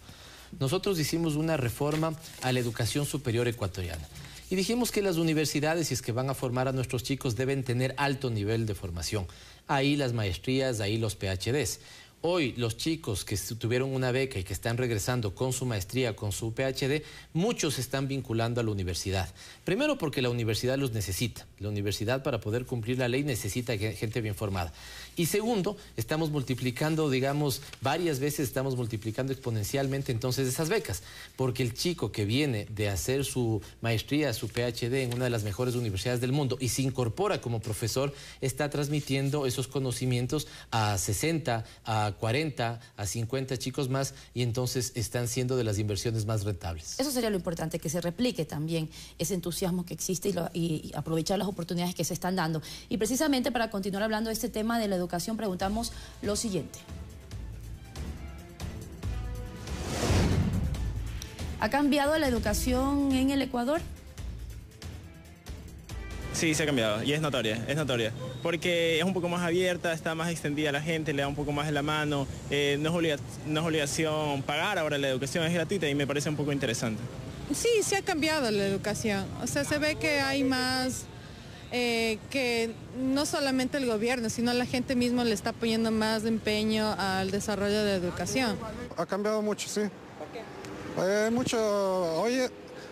Nosotros hicimos una reforma a la educación superior ecuatoriana y dijimos que las universidades, si es que van a formar a nuestros chicos, deben tener alto nivel de formación. Ahí las maestrías, ahí los PhDs. Hoy los chicos que tuvieron una beca y que están regresando con su maestría, con su PhD, muchos se están vinculando a la universidad. Primero porque la universidad los necesita. La universidad, para poder cumplir la ley, necesita gente bien formada. Y segundo, estamos multiplicando, digamos, varias veces estamos multiplicando exponencialmente entonces esas becas. Porque el chico que viene de hacer su maestría, su PhD en una de las mejores universidades del mundo y se incorpora como profesor, está transmitiendo esos conocimientos a 60, a 40, a 50 chicos más y entonces están siendo de las inversiones más rentables. Eso sería lo importante, que se replique también ese entusiasmo que existe y aprovechar las oportunidades que se están dando. Y precisamente para continuar hablando de este tema de la educación, preguntamos lo siguiente. ¿Ha cambiado la educación en el Ecuador? Sí, se ha cambiado y es notoria, porque es un poco más abierta, está más extendida a la gente, le da un poco más de la mano, no es obligación pagar ahora la educación, es gratuita y me parece un poco interesante. Sí, se ha cambiado la educación. O sea, se ve que hay más, que no solamente el gobierno, sino la gente misma le está poniendo más empeño al desarrollo de la educación. Ha cambiado mucho, sí.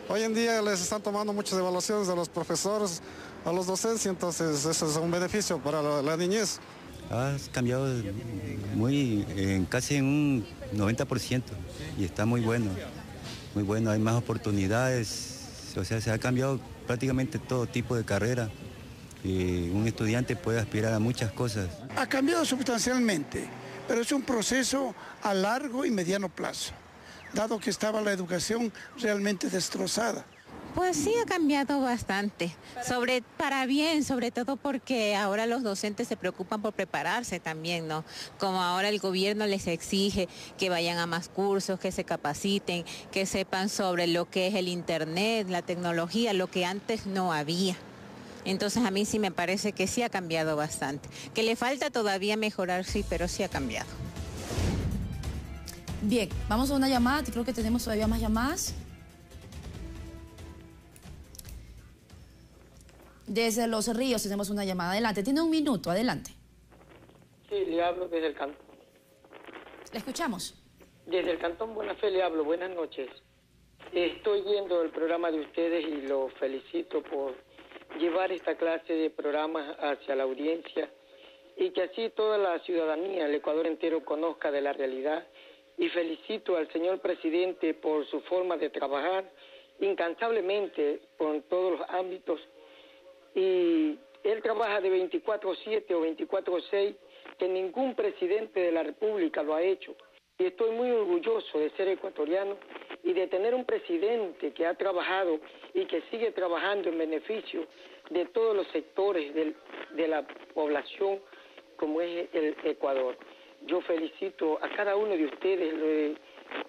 Hoy en día les están tomando muchas evaluaciones a los profesores, a los docentes, entonces eso es un beneficio para la niñez. Ha cambiado casi en un 90% y está muy bueno, hay más oportunidades, o sea, se ha cambiado prácticamente todo tipo de carrera y un estudiante puede aspirar a muchas cosas. Ha cambiado sustancialmente, pero es un proceso a largo y mediano plazo, dado que estaba la educación realmente destrozada. Pues sí ha cambiado bastante, para bien, sobre todo porque ahora los docentes se preocupan por prepararse también, ¿no? Como ahora el gobierno les exige que vayan a más cursos, que se capaciten, que sepan sobre lo que es el internet, la tecnología, lo que antes no había. Entonces a mí sí me parece que sí ha cambiado bastante, que le falta todavía mejorar, sí, pero sí ha cambiado. Bien, vamos a una llamada, creo que tenemos todavía más llamadas. Desde Los Ríos tenemos una llamada. Adelante, tiene un minuto, adelante. Sí, le hablo desde el cantón. Le escuchamos. Desde el cantón Buena Fe le hablo, buenas noches. Estoy viendo el programa de ustedes y lo felicito por llevar esta clase de programas hacia la audiencia y que así toda la ciudadanía, el Ecuador entero, conozca de la realidad. Y felicito al señor presidente por su forma de trabajar incansablemente con todos los ámbitos. Y él trabaja de 24/7 o 24/6, que ningún presidente de la República lo ha hecho. Y estoy muy orgulloso de ser ecuatoriano y de tener un presidente que ha trabajado y que sigue trabajando en beneficio de todos los sectores de la población como es el Ecuador. Yo felicito a cada uno de ustedes,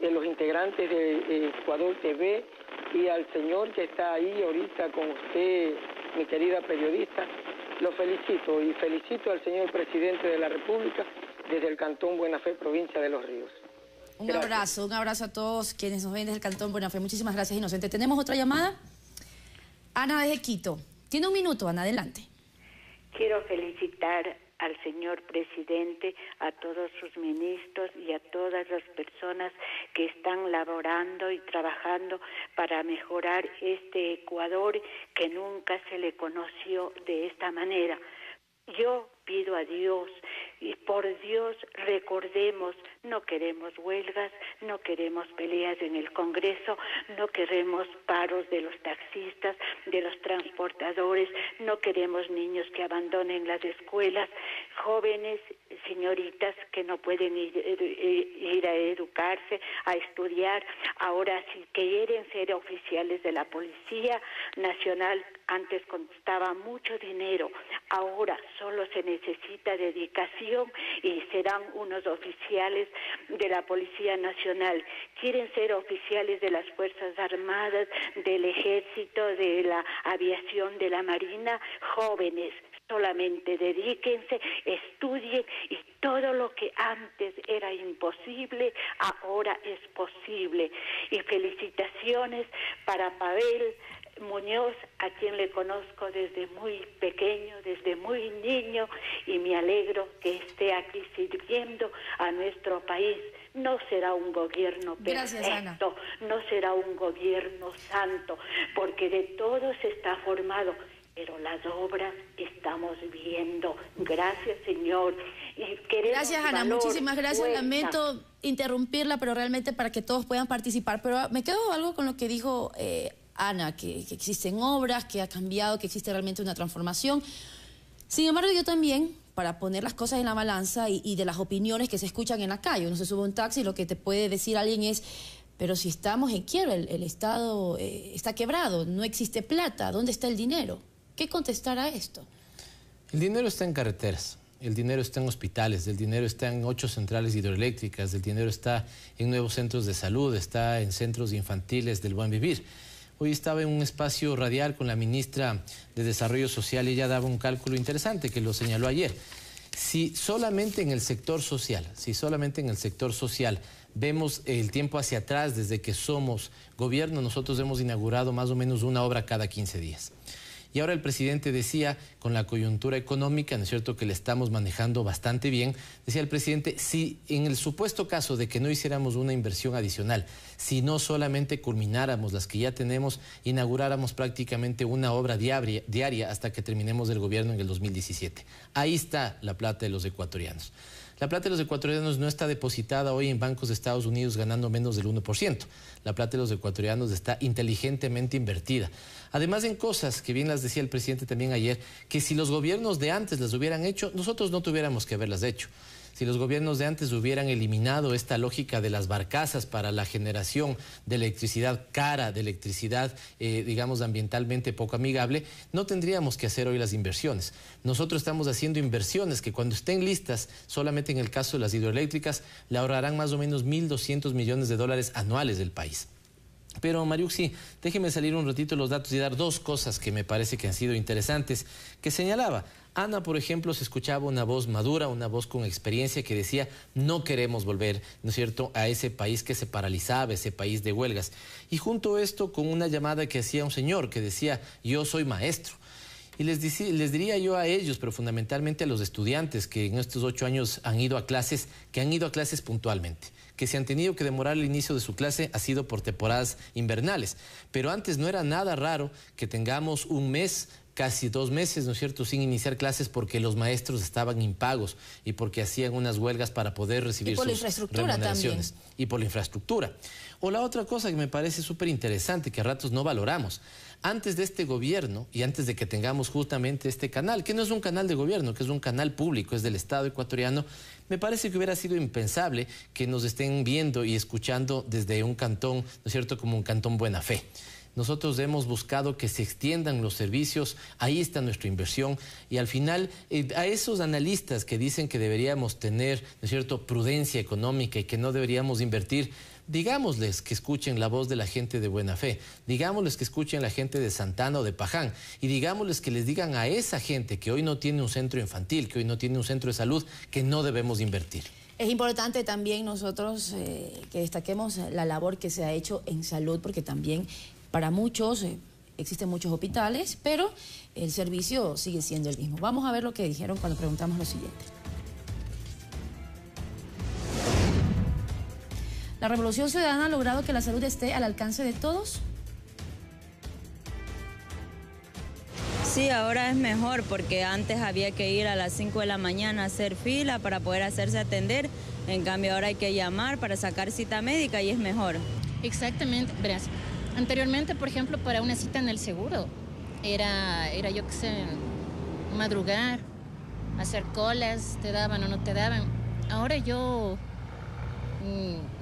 de los integrantes de Ecuador TV, y al señor que está ahí ahorita con usted, mi querida periodista. Lo felicito y felicito al señor presidente de la República desde el Cantón Buena Fe, provincia de Los Ríos. Un abrazo a todos quienes nos ven desde el Cantón Buena Fe. Muchísimas gracias, Inocente. ¿Tenemos otra llamada? Ana desde Quito. Tiene un minuto, Ana, adelante. Quiero felicitar al señor presidente, a todos sus ministros y a todas las personas que están laborando y trabajando para mejorar este Ecuador que nunca se le conoció de esta manera. Yo pido a Dios, y por Dios recordemos, no queremos huelgas, no queremos peleas en el Congreso, no queremos paros de los taxistas, de los transportadores, no queremos niños que abandonen las escuelas, jóvenes, señoritas que no pueden ir a educarse, a estudiar. Ahora, si quieren ser oficiales de la Policía Nacional, antes costaba mucho dinero, ahora solo se necesita dedicación y serán unos oficiales de la Policía Nacional. Quieren ser oficiales de las Fuerzas Armadas, del Ejército, de la Aviación, de la Marina, jóvenes. Solamente dedíquense, estudien y todo lo que antes era imposible, ahora es posible. Y felicitaciones para Pavel Muñoz, a quien le conozco desde muy pequeño, desde muy niño, y me alegro que esté aquí sirviendo a nuestro país. No será un gobierno perfecto, no será un gobierno santo, porque de todo se está formado, pero las obras estamos viendo. Gracias, Señor. Y gracias, Ana. Muchísimas gracias. Lamento interrumpirla, pero realmente para que todos puedan participar. Pero me quedo algo con lo que dijo Ana, que existen obras, que ha cambiado, que existe realmente una transformación. Sin embargo, yo también, para poner las cosas en la balanza y de las opiniones que se escuchan en la calle, uno se sube a un taxi y lo que te puede decir alguien es: pero si estamos en quiebra, el Estado está quebrado, no existe plata, ¿dónde está el dinero? ¿Qué contestar a esto? El dinero está en carreteras, el dinero está en hospitales, el dinero está en 8 centrales hidroeléctricas, el dinero está en nuevos centros de salud, está en centros infantiles del buen vivir. Hoy estaba en un espacio radial con la ministra de Desarrollo Social y ella daba un cálculo interesante que lo señaló ayer. Si solamente en el sector social, vemos el tiempo hacia atrás, desde que somos gobierno, nosotros hemos inaugurado más o menos una obra cada 15 días. Y ahora el presidente decía, con la coyuntura económica, ¿no es cierto?, que le estamos manejando bastante bien. Decía el presidente, si en el supuesto caso de que no hiciéramos una inversión adicional, si no solamente culmináramos las que ya tenemos, inauguráramos prácticamente una obra diaria hasta que terminemos el gobierno en el 2017. Ahí está la plata de los ecuatorianos. La plata de los ecuatorianos no está depositada hoy en bancos de Estados Unidos ganando menos del 1%. La plata de los ecuatorianos está inteligentemente invertida. Además, en cosas que bien las decía el presidente también ayer, que si los gobiernos de antes las hubieran hecho, nosotros no tuviéramos que haberlas hecho. Si los gobiernos de antes hubieran eliminado esta lógica de las barcazas para la generación de electricidad cara, de electricidad, digamos, ambientalmente poco amigable, no tendríamos que hacer hoy las inversiones. Nosotros estamos haciendo inversiones que cuando estén listas, solamente en el caso de las hidroeléctricas, le ahorrarán más o menos 1.200 millones de dólares anuales del país. Pero, Mariuxi, déjeme salir un ratito los datos y dar dos cosas que me parece que han sido interesantes, que señalaba. Ana, por ejemplo, se escuchaba una voz madura, una voz con experiencia que decía, no queremos volver, ¿no es cierto?, a ese país que se paralizaba, ese país de huelgas. Y junto a esto, con una llamada que hacía un señor que decía, yo soy maestro. Y les diría yo a ellos, pero fundamentalmente a los estudiantes que en estos 8 años han ido a clases, que han ido a clases puntualmente, que se han tenido que demorar el inicio de su clase ha sido por temporadas invernales. Pero antes no era nada raro que tengamos un mes, casi 2 meses, ¿no es cierto?, sin iniciar clases porque los maestros estaban impagos y porque hacían unas huelgas para poder recibir sus remuneraciones. Y por la infraestructura. O la otra cosa que me parece súper interesante, que a ratos no valoramos. Antes de este gobierno y antes de que tengamos justamente este canal, que no es un canal de gobierno, que es un canal público, es del Estado ecuatoriano, me parece que hubiera sido impensable que nos estén viendo y escuchando desde un cantón, ¿no es cierto?, como un cantón Buena Fe. Nosotros hemos buscado que se extiendan los servicios, ahí está nuestra inversión y al final a esos analistas que dicen que deberíamos tener, ¿no es cierto?, prudencia económica y que no deberíamos invertir, digámosles que escuchen la voz de la gente de Buena Fe, digámosles que escuchen la gente de Santana o de Paján y digámosles que les digan a esa gente que hoy no tiene un centro infantil, que hoy no tiene un centro de salud, que no debemos invertir. Es importante también nosotros que destaquemos la labor que se ha hecho en salud, porque también para muchos existen muchos hospitales, pero el servicio sigue siendo el mismo. Vamos a ver lo que dijeron cuando preguntamos lo siguiente. ¿La Revolución Ciudadana ha logrado que la salud esté al alcance de todos? Sí, ahora es mejor porque antes había que ir a las 5 de la mañana a hacer fila para poder hacerse atender. En cambio ahora hay que llamar para sacar cita médica y es mejor. Exactamente, verás. Anteriormente, por ejemplo, para una cita en el seguro, era yo qué sé, madrugar, hacer colas, te daban o no te daban. Ahora yo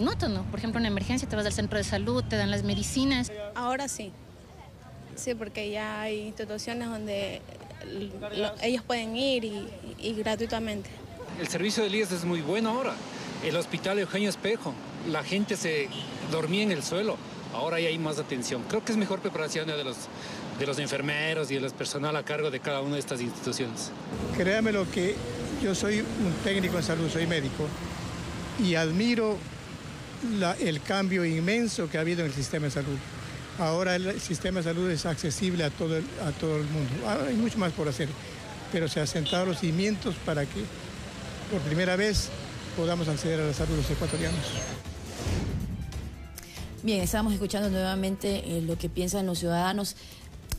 noto, ¿no? Por ejemplo, en emergencia te vas al centro de salud, te dan las medicinas. Ahora sí. Sí, porque ya hay instituciones donde ellos pueden ir y gratuitamente. El servicio del IES es muy bueno ahora. El hospital Eugenio Espejo, la gente se dormía en el suelo. Ahora ya hay más atención. Creo que es mejor preparación de los enfermeros y de los personal a cargo de cada una de estas instituciones. Créame lo que yo soy un técnico en salud, soy médico, y admiro el cambio inmenso que ha habido en el sistema de salud. Ahora el sistema de salud es accesible a todo el mundo. Hay mucho más por hacer, pero se han sentado los cimientos para que por primera vez podamos acceder a la salud de los ecuatorianos. Bien, estamos escuchando nuevamente lo que piensan los ciudadanos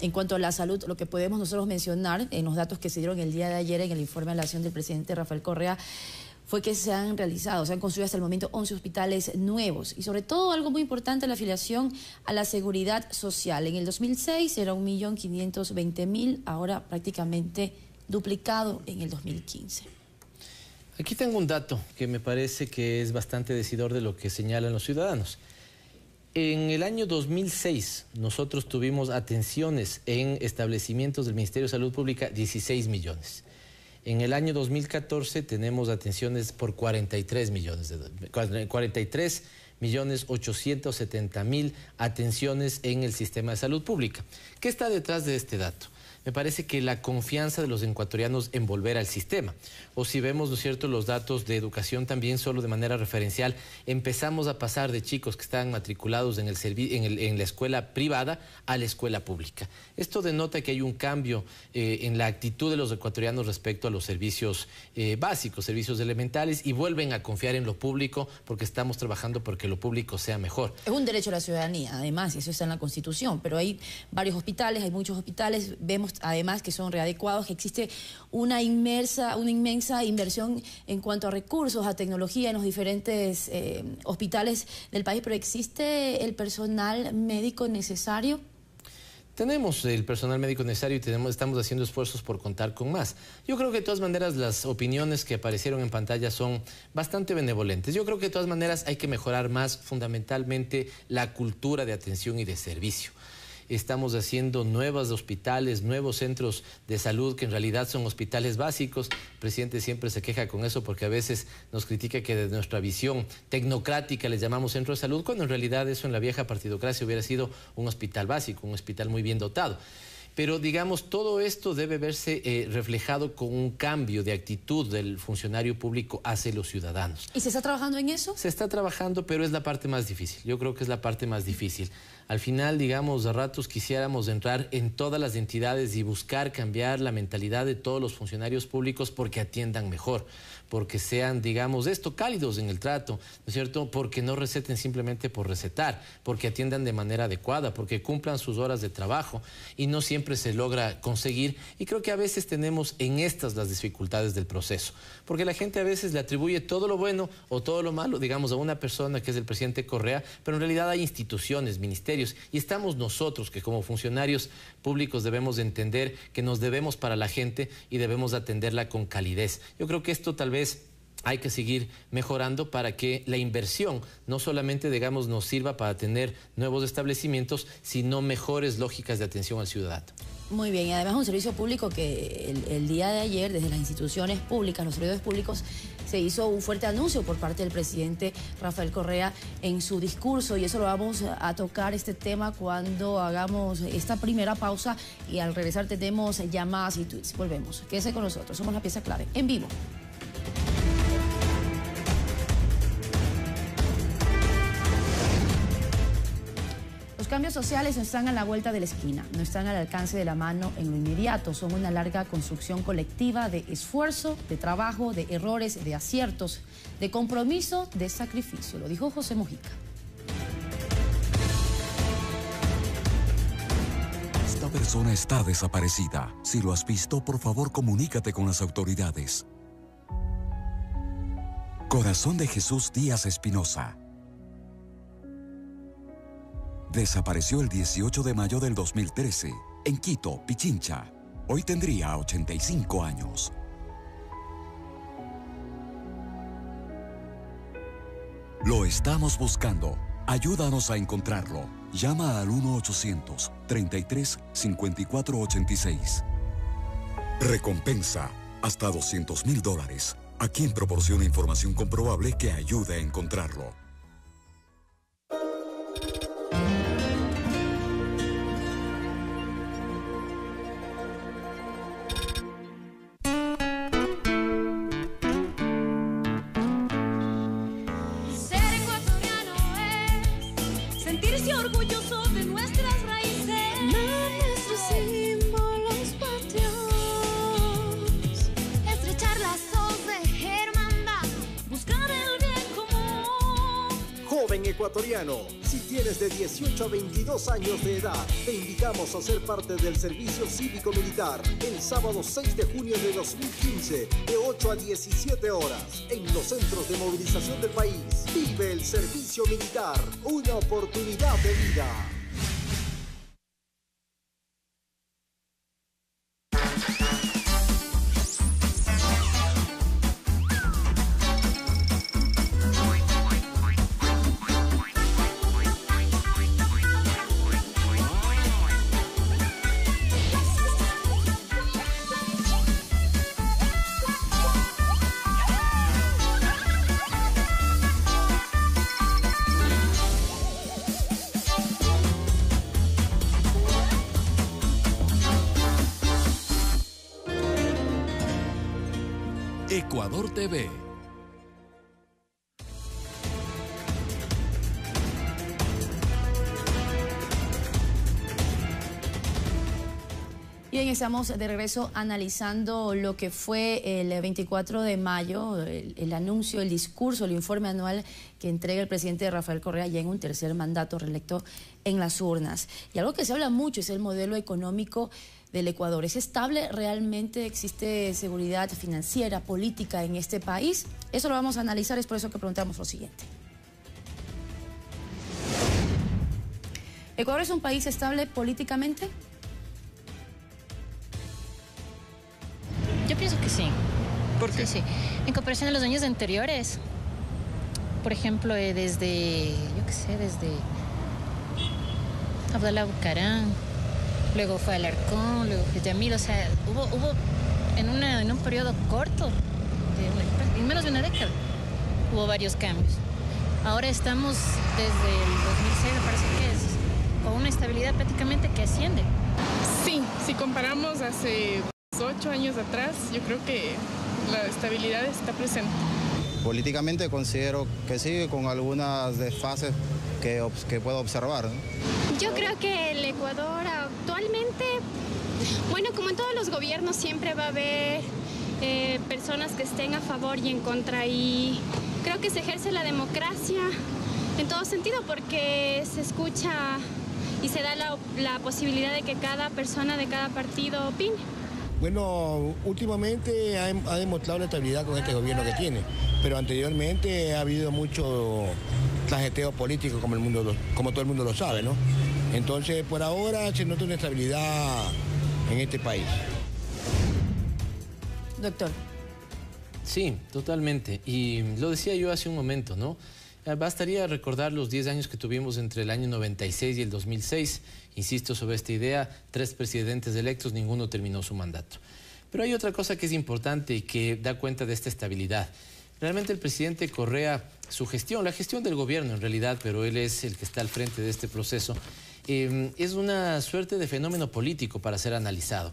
en cuanto a la salud. Lo que podemos nosotros mencionar en los datos que se dieron el día de ayer en el informe de la acción del presidente Rafael Correa fue que se han construido hasta el momento 11 hospitales nuevos y sobre todo algo muy importante, la afiliación a la seguridad social. En el 2006 era 1.520.000, ahora prácticamente duplicado en el 2015. Aquí tengo un dato que me parece que es bastante decidor de lo que señalan los ciudadanos. En el año 2006 nosotros tuvimos atenciones en establecimientos del Ministerio de Salud Pública 16 millones. En el año 2014 tenemos atenciones por 43.870.000 atenciones en el sistema de salud pública. ¿Qué está detrás de este dato? me parece que la confianza de los ecuatorianos en volver al sistema. O si vemos, ¿no es cierto?, los datos de educación también, solo de manera referencial, empezamos a pasar de chicos que estaban matriculados en la escuela privada a la escuela pública. Esto denota que hay un cambio en la actitud de los ecuatorianos respecto a los servicios básicos, servicios elementales, y vuelven a confiar en lo público porque estamos trabajando porque lo público sea mejor. Es un derecho a la ciudadanía, además, y eso está en la Constitución, pero hay varios hospitales, hay muchos hospitales, vemos además que son readecuados, que existe una inmensa inversión en cuanto a recursos, a tecnología en los diferentes hospitales del país, pero ¿existe el personal médico necesario? Tenemos el personal médico necesario y estamos haciendo esfuerzos por contar con más. Yo creo que de todas maneras las opiniones que aparecieron en pantalla son bastante benevolentes. Yo creo que de todas maneras hay que mejorar más fundamentalmente la cultura de atención y de servicio. Estamos haciendo nuevos hospitales, nuevos centros de salud que en realidad son hospitales básicos. El presidente siempre se queja con eso porque a veces nos critica que desde nuestra visión tecnocrática les llamamos centro de salud, cuando en realidad eso en la vieja partidocracia hubiera sido un hospital básico, un hospital muy bien dotado. Pero, digamos, todo esto debe verse reflejado con un cambio de actitud del funcionario público hacia los ciudadanos. ¿Y se está trabajando en eso? Se está trabajando, pero es la parte más difícil. Yo creo que es la parte más difícil. Al final, digamos, a ratos quisiéramos entrar en todas las entidades y buscar cambiar la mentalidad de todos los funcionarios públicos porque atiendan mejor, porque sean, digamos, cálidos en el trato, ¿no es cierto? Porque no receten simplemente por recetar, porque atiendan de manera adecuada, porque cumplan sus horas de trabajo, y no siempre se logra conseguir, y creo que a veces tenemos en estas las dificultades del proceso, porque la gente a veces le atribuye todo lo bueno o todo lo malo, digamos, a una persona que es el presidente Correa, pero en realidad hay instituciones, ministerios, y estamos nosotros que como funcionarios públicos debemos de entender que nos debemos para la gente y debemos atenderla con calidez. Yo creo que esto tal vez hay que seguir mejorando para que la inversión no solamente, digamos, nos sirva para tener nuevos establecimientos, sino mejores lógicas de atención al ciudadano. Muy bien, y además un servicio público que el día de ayer, desde las instituciones públicas, los servidores públicos, se hizo un fuerte anuncio por parte del presidente Rafael Correa en su discurso, y eso lo vamos a tocar, este tema, cuando hagamos esta primera pausa, y al regresar tenemos llamadas y tweets. Volvemos, quédese con nosotros, somos La Pieza Clave, en vivo. Los cambios sociales no están a la vuelta de la esquina, no están al alcance de la mano en lo inmediato, son una larga construcción colectiva de esfuerzo, de trabajo, de errores, de aciertos, de compromiso, de sacrificio. Lo dijo José Mujica. Esta persona está desaparecida. Si lo has visto, por favor, comunícate con las autoridades. Corazón de Jesús Díaz Espinosa. Desapareció el 18 de mayo del 2013, en Quito, Pichincha. Hoy tendría 85 años. Lo estamos buscando. Ayúdanos a encontrarlo. Llama al 1-800-33-5486. Recompensa, hasta $200,000. A quien proporciona información comprobable que ayude a encontrarlo. Ecuatoriano, si tienes de 18 a 22 años de edad, te invitamos a ser parte del servicio cívico-militar el sábado 6 de junio de 2015, de 8 a 17 horas, en los centros de movilización del país. Vive el servicio militar, una oportunidad de vida. Ecuador TV. Bien, estamos de regreso analizando lo que fue el 24 de mayo, el anuncio, el discurso, el informe anual que entrega el presidente Rafael Correa ya en un tercer mandato reelecto en las urnas. Y algo que se habla mucho es el modelo económico del Ecuador. ¿Es estable realmente? ¿Existe seguridad financiera, política en este país? Eso lo vamos a analizar, es por eso que preguntamos lo siguiente. ¿Ecuador es un país estable políticamente? Yo pienso que sí. ¿Por qué? Sí. En comparación a los años anteriores, por ejemplo, desde Abdalá Bucaram, luego fue Alarcón, luego fue Yamil, o sea, hubo en un periodo corto, en menos de una década, hubo varios cambios. Ahora estamos desde el 2006, me parece que es, con una estabilidad prácticamente que asciende. Sí, si comparamos hace 8 años atrás, yo creo que la estabilidad está presente. Políticamente considero que sí, con algunas desfases que puedo observar, ¿no? Yo creo que el Ecuador actualmente, bueno, como en todos los gobiernos, siempre va a haber personas que estén a favor y en contra, y creo que se ejerce la democracia en todo sentido porque se escucha y se da la posibilidad de que cada persona de cada partido opine. Bueno, últimamente ha demostrado la estabilidad con este gobierno que tiene, pero anteriormente ha habido mucho trajeteo político como todo el mundo lo sabe, ¿no? Entonces, por ahora se nota una estabilidad en este país. Doctor. Sí, totalmente. Y lo decía yo hace un momento, ¿no? Bastaría recordar los 10 años que tuvimos entre el año 96 y el 2006. Insisto sobre esta idea, 3 presidentes electos, ninguno terminó su mandato. Pero hay otra cosa que es importante y que da cuenta de esta estabilidad. Realmente el presidente Correa, su gestión, la gestión del gobierno en realidad, pero él es el que está al frente de este proceso, es una suerte de fenómeno político para ser analizado.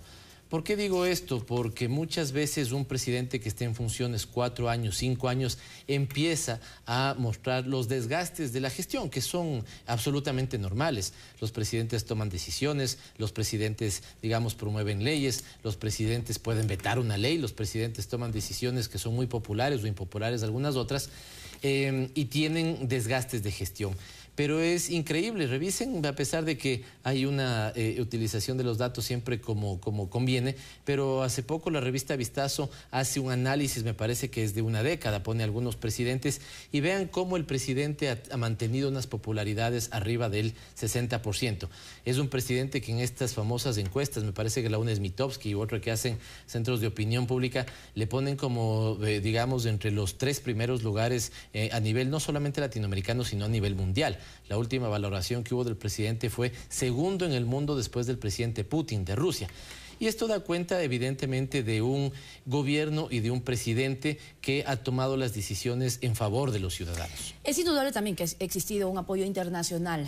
¿Por qué digo esto? Porque muchas veces un presidente que esté en funciones 4 años, 5 años, empieza a mostrar los desgastes de la gestión, que son absolutamente normales. Los presidentes toman decisiones, los presidentes, digamos, promueven leyes, los presidentes pueden vetar una ley, los presidentes toman decisiones que son muy populares o impopulares, algunas otras, y tienen desgastes de gestión. Pero es increíble, revisen, a pesar de que hay una utilización de los datos siempre como conviene, pero hace poco la revista Vistazo hace un análisis, me parece que es de una década, pone algunos presidentes y vean cómo el presidente ha mantenido unas popularidades arriba del 60%. Es un presidente que en estas famosas encuestas, me parece que la una es Mitofsky y otra que hacen centros de opinión pública, le ponen como, digamos, entre los 3 primeros lugares a nivel no solamente latinoamericano, sino a nivel mundial. La última valoración que hubo del presidente fue segundo en el mundo después del presidente Putin de Rusia. Y esto da cuenta evidentemente de un gobierno y de un presidente que ha tomado las decisiones en favor de los ciudadanos. Es indudable también que ha existido un apoyo internacional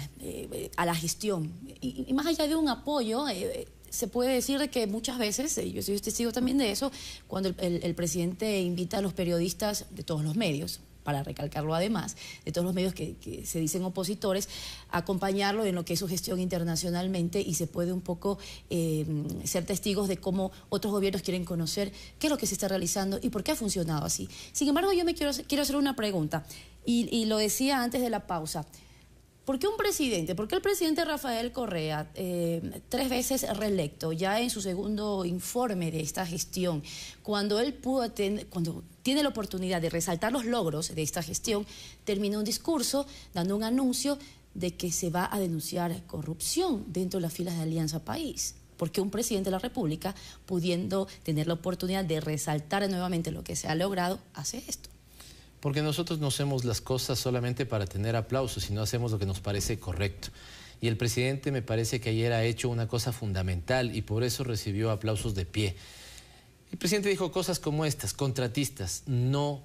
a la gestión. Y más allá de un apoyo, se puede decir que muchas veces, yo soy testigo también de eso, cuando el presidente invita a los periodistas de todos los medios, para recalcarlo además, de todos los medios que se dicen opositores, acompañarlo en lo que es su gestión internacionalmente y se puede un poco ser testigos de cómo otros gobiernos quieren conocer qué es lo que se está realizando y por qué ha funcionado así. Sin embargo, yo quiero hacer una pregunta y lo decía antes de la pausa. ¿Por qué el presidente Rafael Correa, 3 veces reelecto, ya en su segundo informe de esta gestión, cuando tiene la oportunidad de resaltar los logros de esta gestión, termina un discurso dando un anuncio de que se va a denunciar corrupción dentro de las filas de Alianza País? Porque un presidente de la República, pudiendo tener la oportunidad de resaltar nuevamente lo que se ha logrado, hace esto. Porque nosotros no hacemos las cosas solamente para tener aplausos, sino hacemos lo que nos parece correcto. Y el presidente me parece que ayer ha hecho una cosa fundamental y por eso recibió aplausos de pie. El presidente dijo cosas como estas: contratistas, no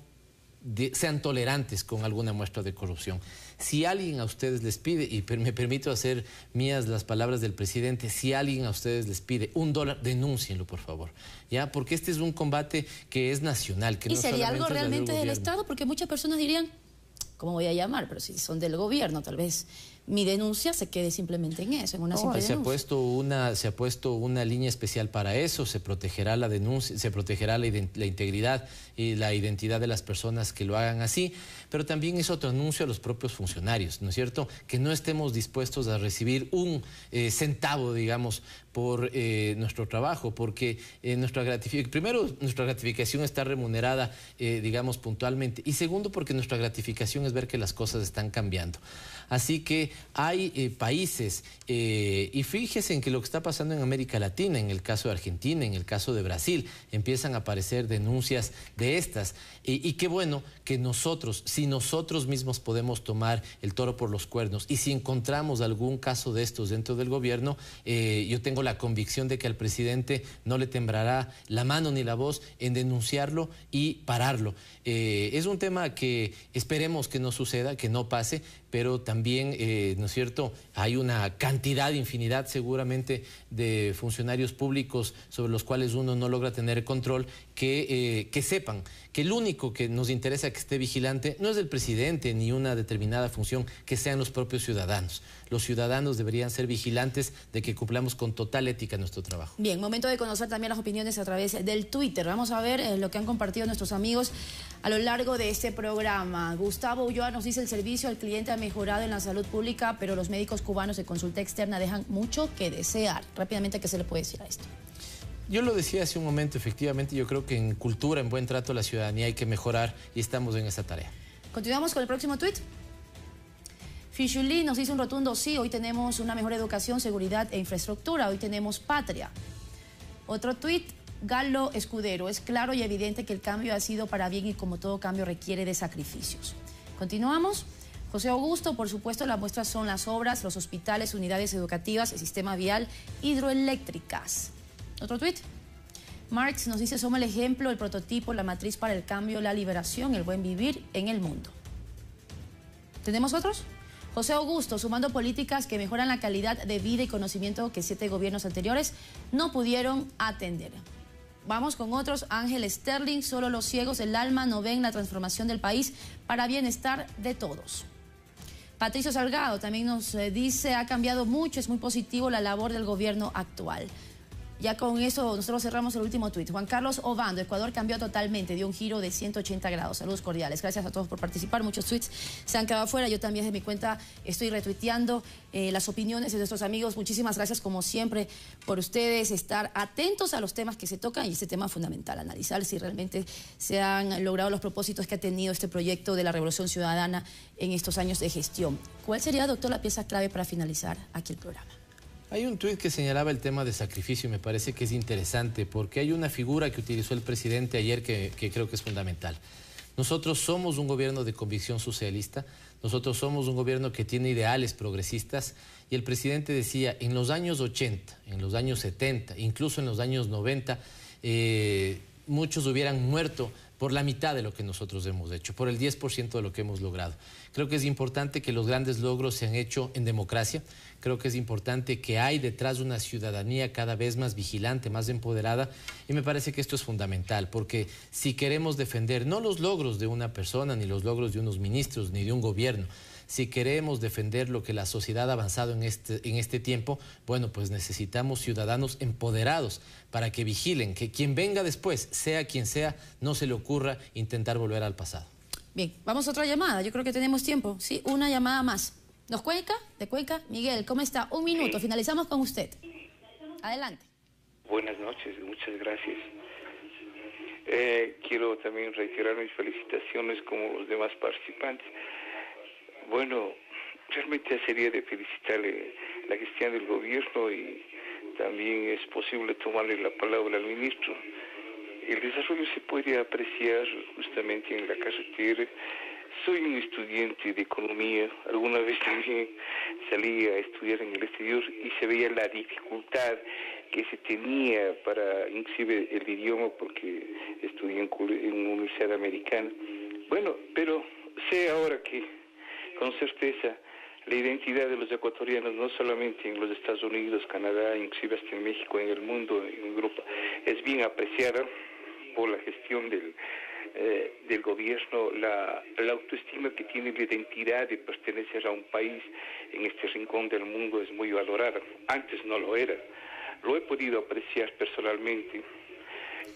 sean tolerantes con alguna muestra de corrupción. Si alguien a ustedes les pide, y me permito hacer mías las palabras del presidente, si alguien a ustedes les pide $1, denúncienlo, por favor, ¿ya? Porque este es un combate que es nacional. Que y no sería algo realmente del gobierno. Estado, porque muchas personas dirían, ¿cómo voy a llamar? Pero si son del gobierno, tal vez mi denuncia se quede simplemente en eso, en una simple se denuncia. se ha puesto una línea especial para eso, se protegerá la denuncia, se protegerá la integridad y la identidad de las personas que lo hagan así, pero también es otro anuncio a los propios funcionarios, ¿no es cierto? Que no estemos dispuestos a recibir un centavo, digamos, por nuestro trabajo, porque nuestra gratificación está remunerada, digamos, puntualmente, y segundo, porque nuestra gratificación es ver que las cosas están cambiando. Así que hay países, y fíjense en que lo que está pasando en América Latina, en el caso de Argentina, en el caso de Brasil, empiezan a aparecer denuncias de estas. Y qué bueno que nosotros, si nosotros mismos podemos tomar el toro por los cuernos, y si encontramos algún caso de estos dentro del gobierno, yo tengo la convicción de que al presidente no le temblará la mano ni la voz en denunciarlo y pararlo. Es un tema que esperemos que no suceda, que no pase, pero también, ¿no es cierto?, hay una cantidad, infinidad seguramente de funcionarios públicos sobre los cuales uno no logra tener control, que sepan que el único que nos interesa que esté vigilante no es el presidente ni una determinada función, que sean los propios ciudadanos. Los ciudadanos deberían ser vigilantes de que cumplamos con total ética nuestro trabajo. Bien, momento de conocer también las opiniones a través del Twitter. Vamos a ver lo que han compartido nuestros amigos a lo largo de este programa. Gustavo Ulloa nos dice: el servicio al cliente ha mejorado en la salud pública, pero los médicos cubanos de consulta externa dejan mucho que desear. Rápidamente, ¿qué se le puede decir a esto? Yo lo decía hace un momento, efectivamente, yo creo que en cultura, en buen trato a la ciudadanía hay que mejorar y estamos en esa tarea. Continuamos con el próximo tuit. Fichulí nos dice un rotundo sí: hoy tenemos una mejor educación, seguridad e infraestructura, hoy tenemos patria. Otro tuit, Galo Escudero: es claro y evidente que el cambio ha sido para bien y como todo cambio requiere de sacrificios. Continuamos. José Augusto: por supuesto, las muestras son las obras, los hospitales, unidades educativas, el sistema vial, hidroeléctricas. Otro tuit. Marx nos dice: somos el ejemplo, el prototipo, la matriz para el cambio, la liberación, el buen vivir en el mundo. ¿Tenemos otros? José Augusto: sumando políticas que mejoran la calidad de vida y conocimiento que 7 gobiernos anteriores no pudieron atender. Vamos con otros. Ángel Sterling: solo los ciegos del alma no ven la transformación del país para bienestar de todos. Patricio Salgado también nos dice: ha cambiado mucho, es muy positivo la labor del gobierno actual. Ya con eso nosotros cerramos el último tuit. Juan Carlos Obando: Ecuador cambió totalmente, dio un giro de 180 grados. Saludos cordiales. Gracias a todos por participar. Muchos tuits se han quedado afuera. Yo también de mi cuenta estoy retuiteando las opiniones de nuestros amigos. Muchísimas gracias, como siempre, por ustedes estar atentos a los temas que se tocan, y este tema fundamental, analizar si realmente se han logrado los propósitos que ha tenido este proyecto de la Revolución Ciudadana en estos años de gestión. ¿Cuál sería, doctor, la pieza clave para finalizar aquí el programa? Hay un tuit que señalaba el tema de sacrificio y me parece que es interesante porque hay una figura que utilizó el presidente ayer que creo que es fundamental. Nosotros somos un gobierno de convicción socialista, nosotros somos un gobierno que tiene ideales progresistas, y el presidente decía: en los años 80, en los años 70, incluso en los años 90, muchos hubieran muerto por la mitad de lo que nosotros hemos hecho, por el 10% de lo que hemos logrado. Creo que es importante que los grandes logros se han hecho en democracia. Creo que es importante que hay detrás una ciudadanía cada vez más vigilante, más empoderada, y me parece que esto es fundamental, porque si queremos defender no los logros de una persona, ni los logros de unos ministros, ni de un gobierno, si queremos defender lo que la sociedad ha avanzado en este tiempo, bueno, pues necesitamos ciudadanos empoderados para que vigilen, que quien venga después, sea quien sea, no se le ocurra intentar volver al pasado. Bien, vamos a otra llamada, yo creo que tenemos tiempo. Sí, una llamada más. ¿Nos Cuenca? ¿De Cuenca? Miguel, ¿cómo está? Un minuto, sí. Finalizamos con usted. Adelante. Buenas noches, muchas gracias. Quiero también reiterar mis felicitaciones como los demás participantes. Bueno, realmente sería de felicitarle la gestión del gobierno, y también es posible tomarle la palabra al ministro. El desarrollo se puede apreciar justamente en la carretera. Soy un estudiante de economía, alguna vez también salí a estudiar en el exterior y se veía la dificultad que se tenía para, inclusive el idioma, porque estudié en una universidad americana, Bueno, pero sé ahora que con certeza la identidad de los ecuatorianos, no solamente en los Estados Unidos, Canadá, inclusive hasta en México, en el mundo, en Europa, es bien apreciada por la gestión del gobierno, la autoestima que tiene la identidad de pertenecer a un país en este rincón del mundo es muy valorada. Antes no lo era. Lo he podido apreciar personalmente.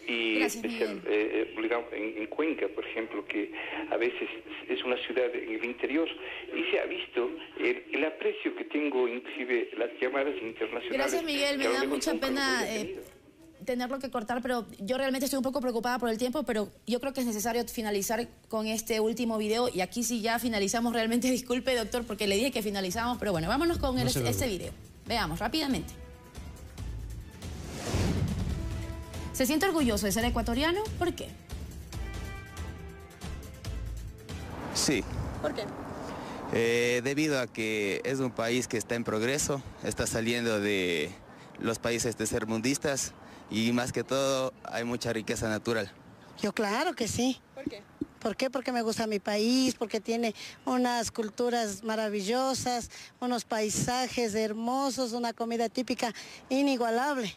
Y digamos, en Cuenca, por ejemplo, que a veces es una ciudad en el interior, y se ha visto el aprecio que tengo, inclusive las llamadas internacionales. Gracias, Miguel, me da mucha pena tenerlo que cortar, pero yo realmente estoy un poco preocupada por el tiempo, pero yo creo que es necesario finalizar con este último video, y aquí sí ya finalizamos realmente. Disculpe, doctor, porque le dije que finalizamos, pero bueno, vámonos con este video. Veamos rápidamente. ¿Se siente orgulloso de ser ecuatoriano? ¿Por qué? Sí. ¿Por qué? Debido a que es un país que está en progreso, está saliendo de los países tercermundistas y más que todo hay mucha riqueza natural. Yo claro que sí. ¿Por qué? ¿Por qué? Porque me gusta mi país, porque tiene unas culturas maravillosas, unos paisajes hermosos, una comida típica inigualable.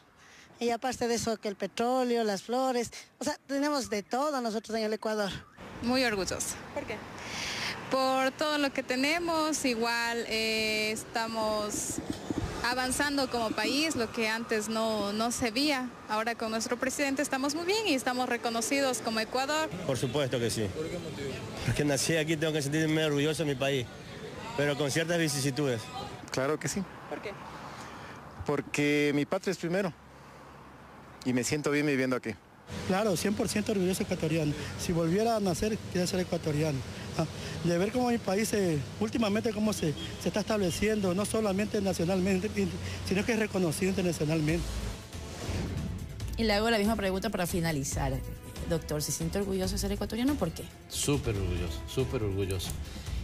Y aparte de eso, que el petróleo, las flores, o sea, tenemos de todo nosotros en el Ecuador. Muy orgullosa. ¿Por qué? Por todo lo que tenemos, igual estamos avanzando como país, lo que antes no se veía. Ahora con nuestro presidente estamos muy bien y estamos reconocidos como Ecuador. Por supuesto que sí. ¿Por qué motivo? Porque nací aquí, tengo que sentirme orgulloso de mi país, pero con ciertas vicisitudes. Claro que sí. ¿Por qué? Porque mi patria es primero. Y me siento bien viviendo aquí. Claro, 100% orgulloso ecuatoriano. Si volviera a nacer, quisiera ser ecuatoriano. De ver cómo mi país, últimamente, cómo se está estableciendo, no solamente nacionalmente, sino que es reconocido internacionalmente. Y le hago la misma pregunta para finalizar. Doctor, ¿se siente orgulloso de ser ecuatoriano? ¿Por qué? Súper orgulloso, súper orgulloso.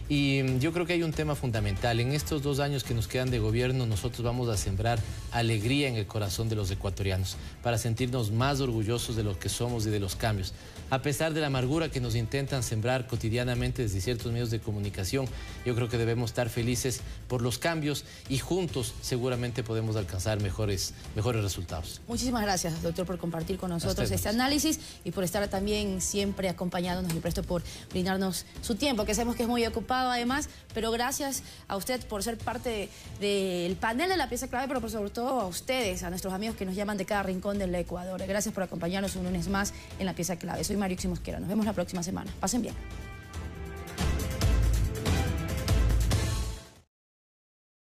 Y yo creo que hay un tema fundamental. En estos 2 años que nos quedan de gobierno, nosotros vamos a sembrar alegría en el corazón de los ecuatorianos para sentirnos más orgullosos de lo que somos y de los cambios. A pesar de la amargura que nos intentan sembrar cotidianamente desde ciertos medios de comunicación, yo creo que debemos estar felices por los cambios y juntos seguramente podemos alcanzar mejores resultados. Muchísimas gracias, doctor, por compartir con nosotros este análisis y por estar también siempre acompañándonos, y presto por brindarnos su tiempo, que sabemos que es muy ocupado además, pero gracias a usted por ser parte del panel de La Pieza Clave, pero sobre todo a ustedes, a nuestros amigos que nos llaman de cada rincón del Ecuador. Gracias por acompañarnos un lunes más en La Pieza Clave. Soy Mariuxi Mosquera. Nos vemos la próxima semana. Pasen bien.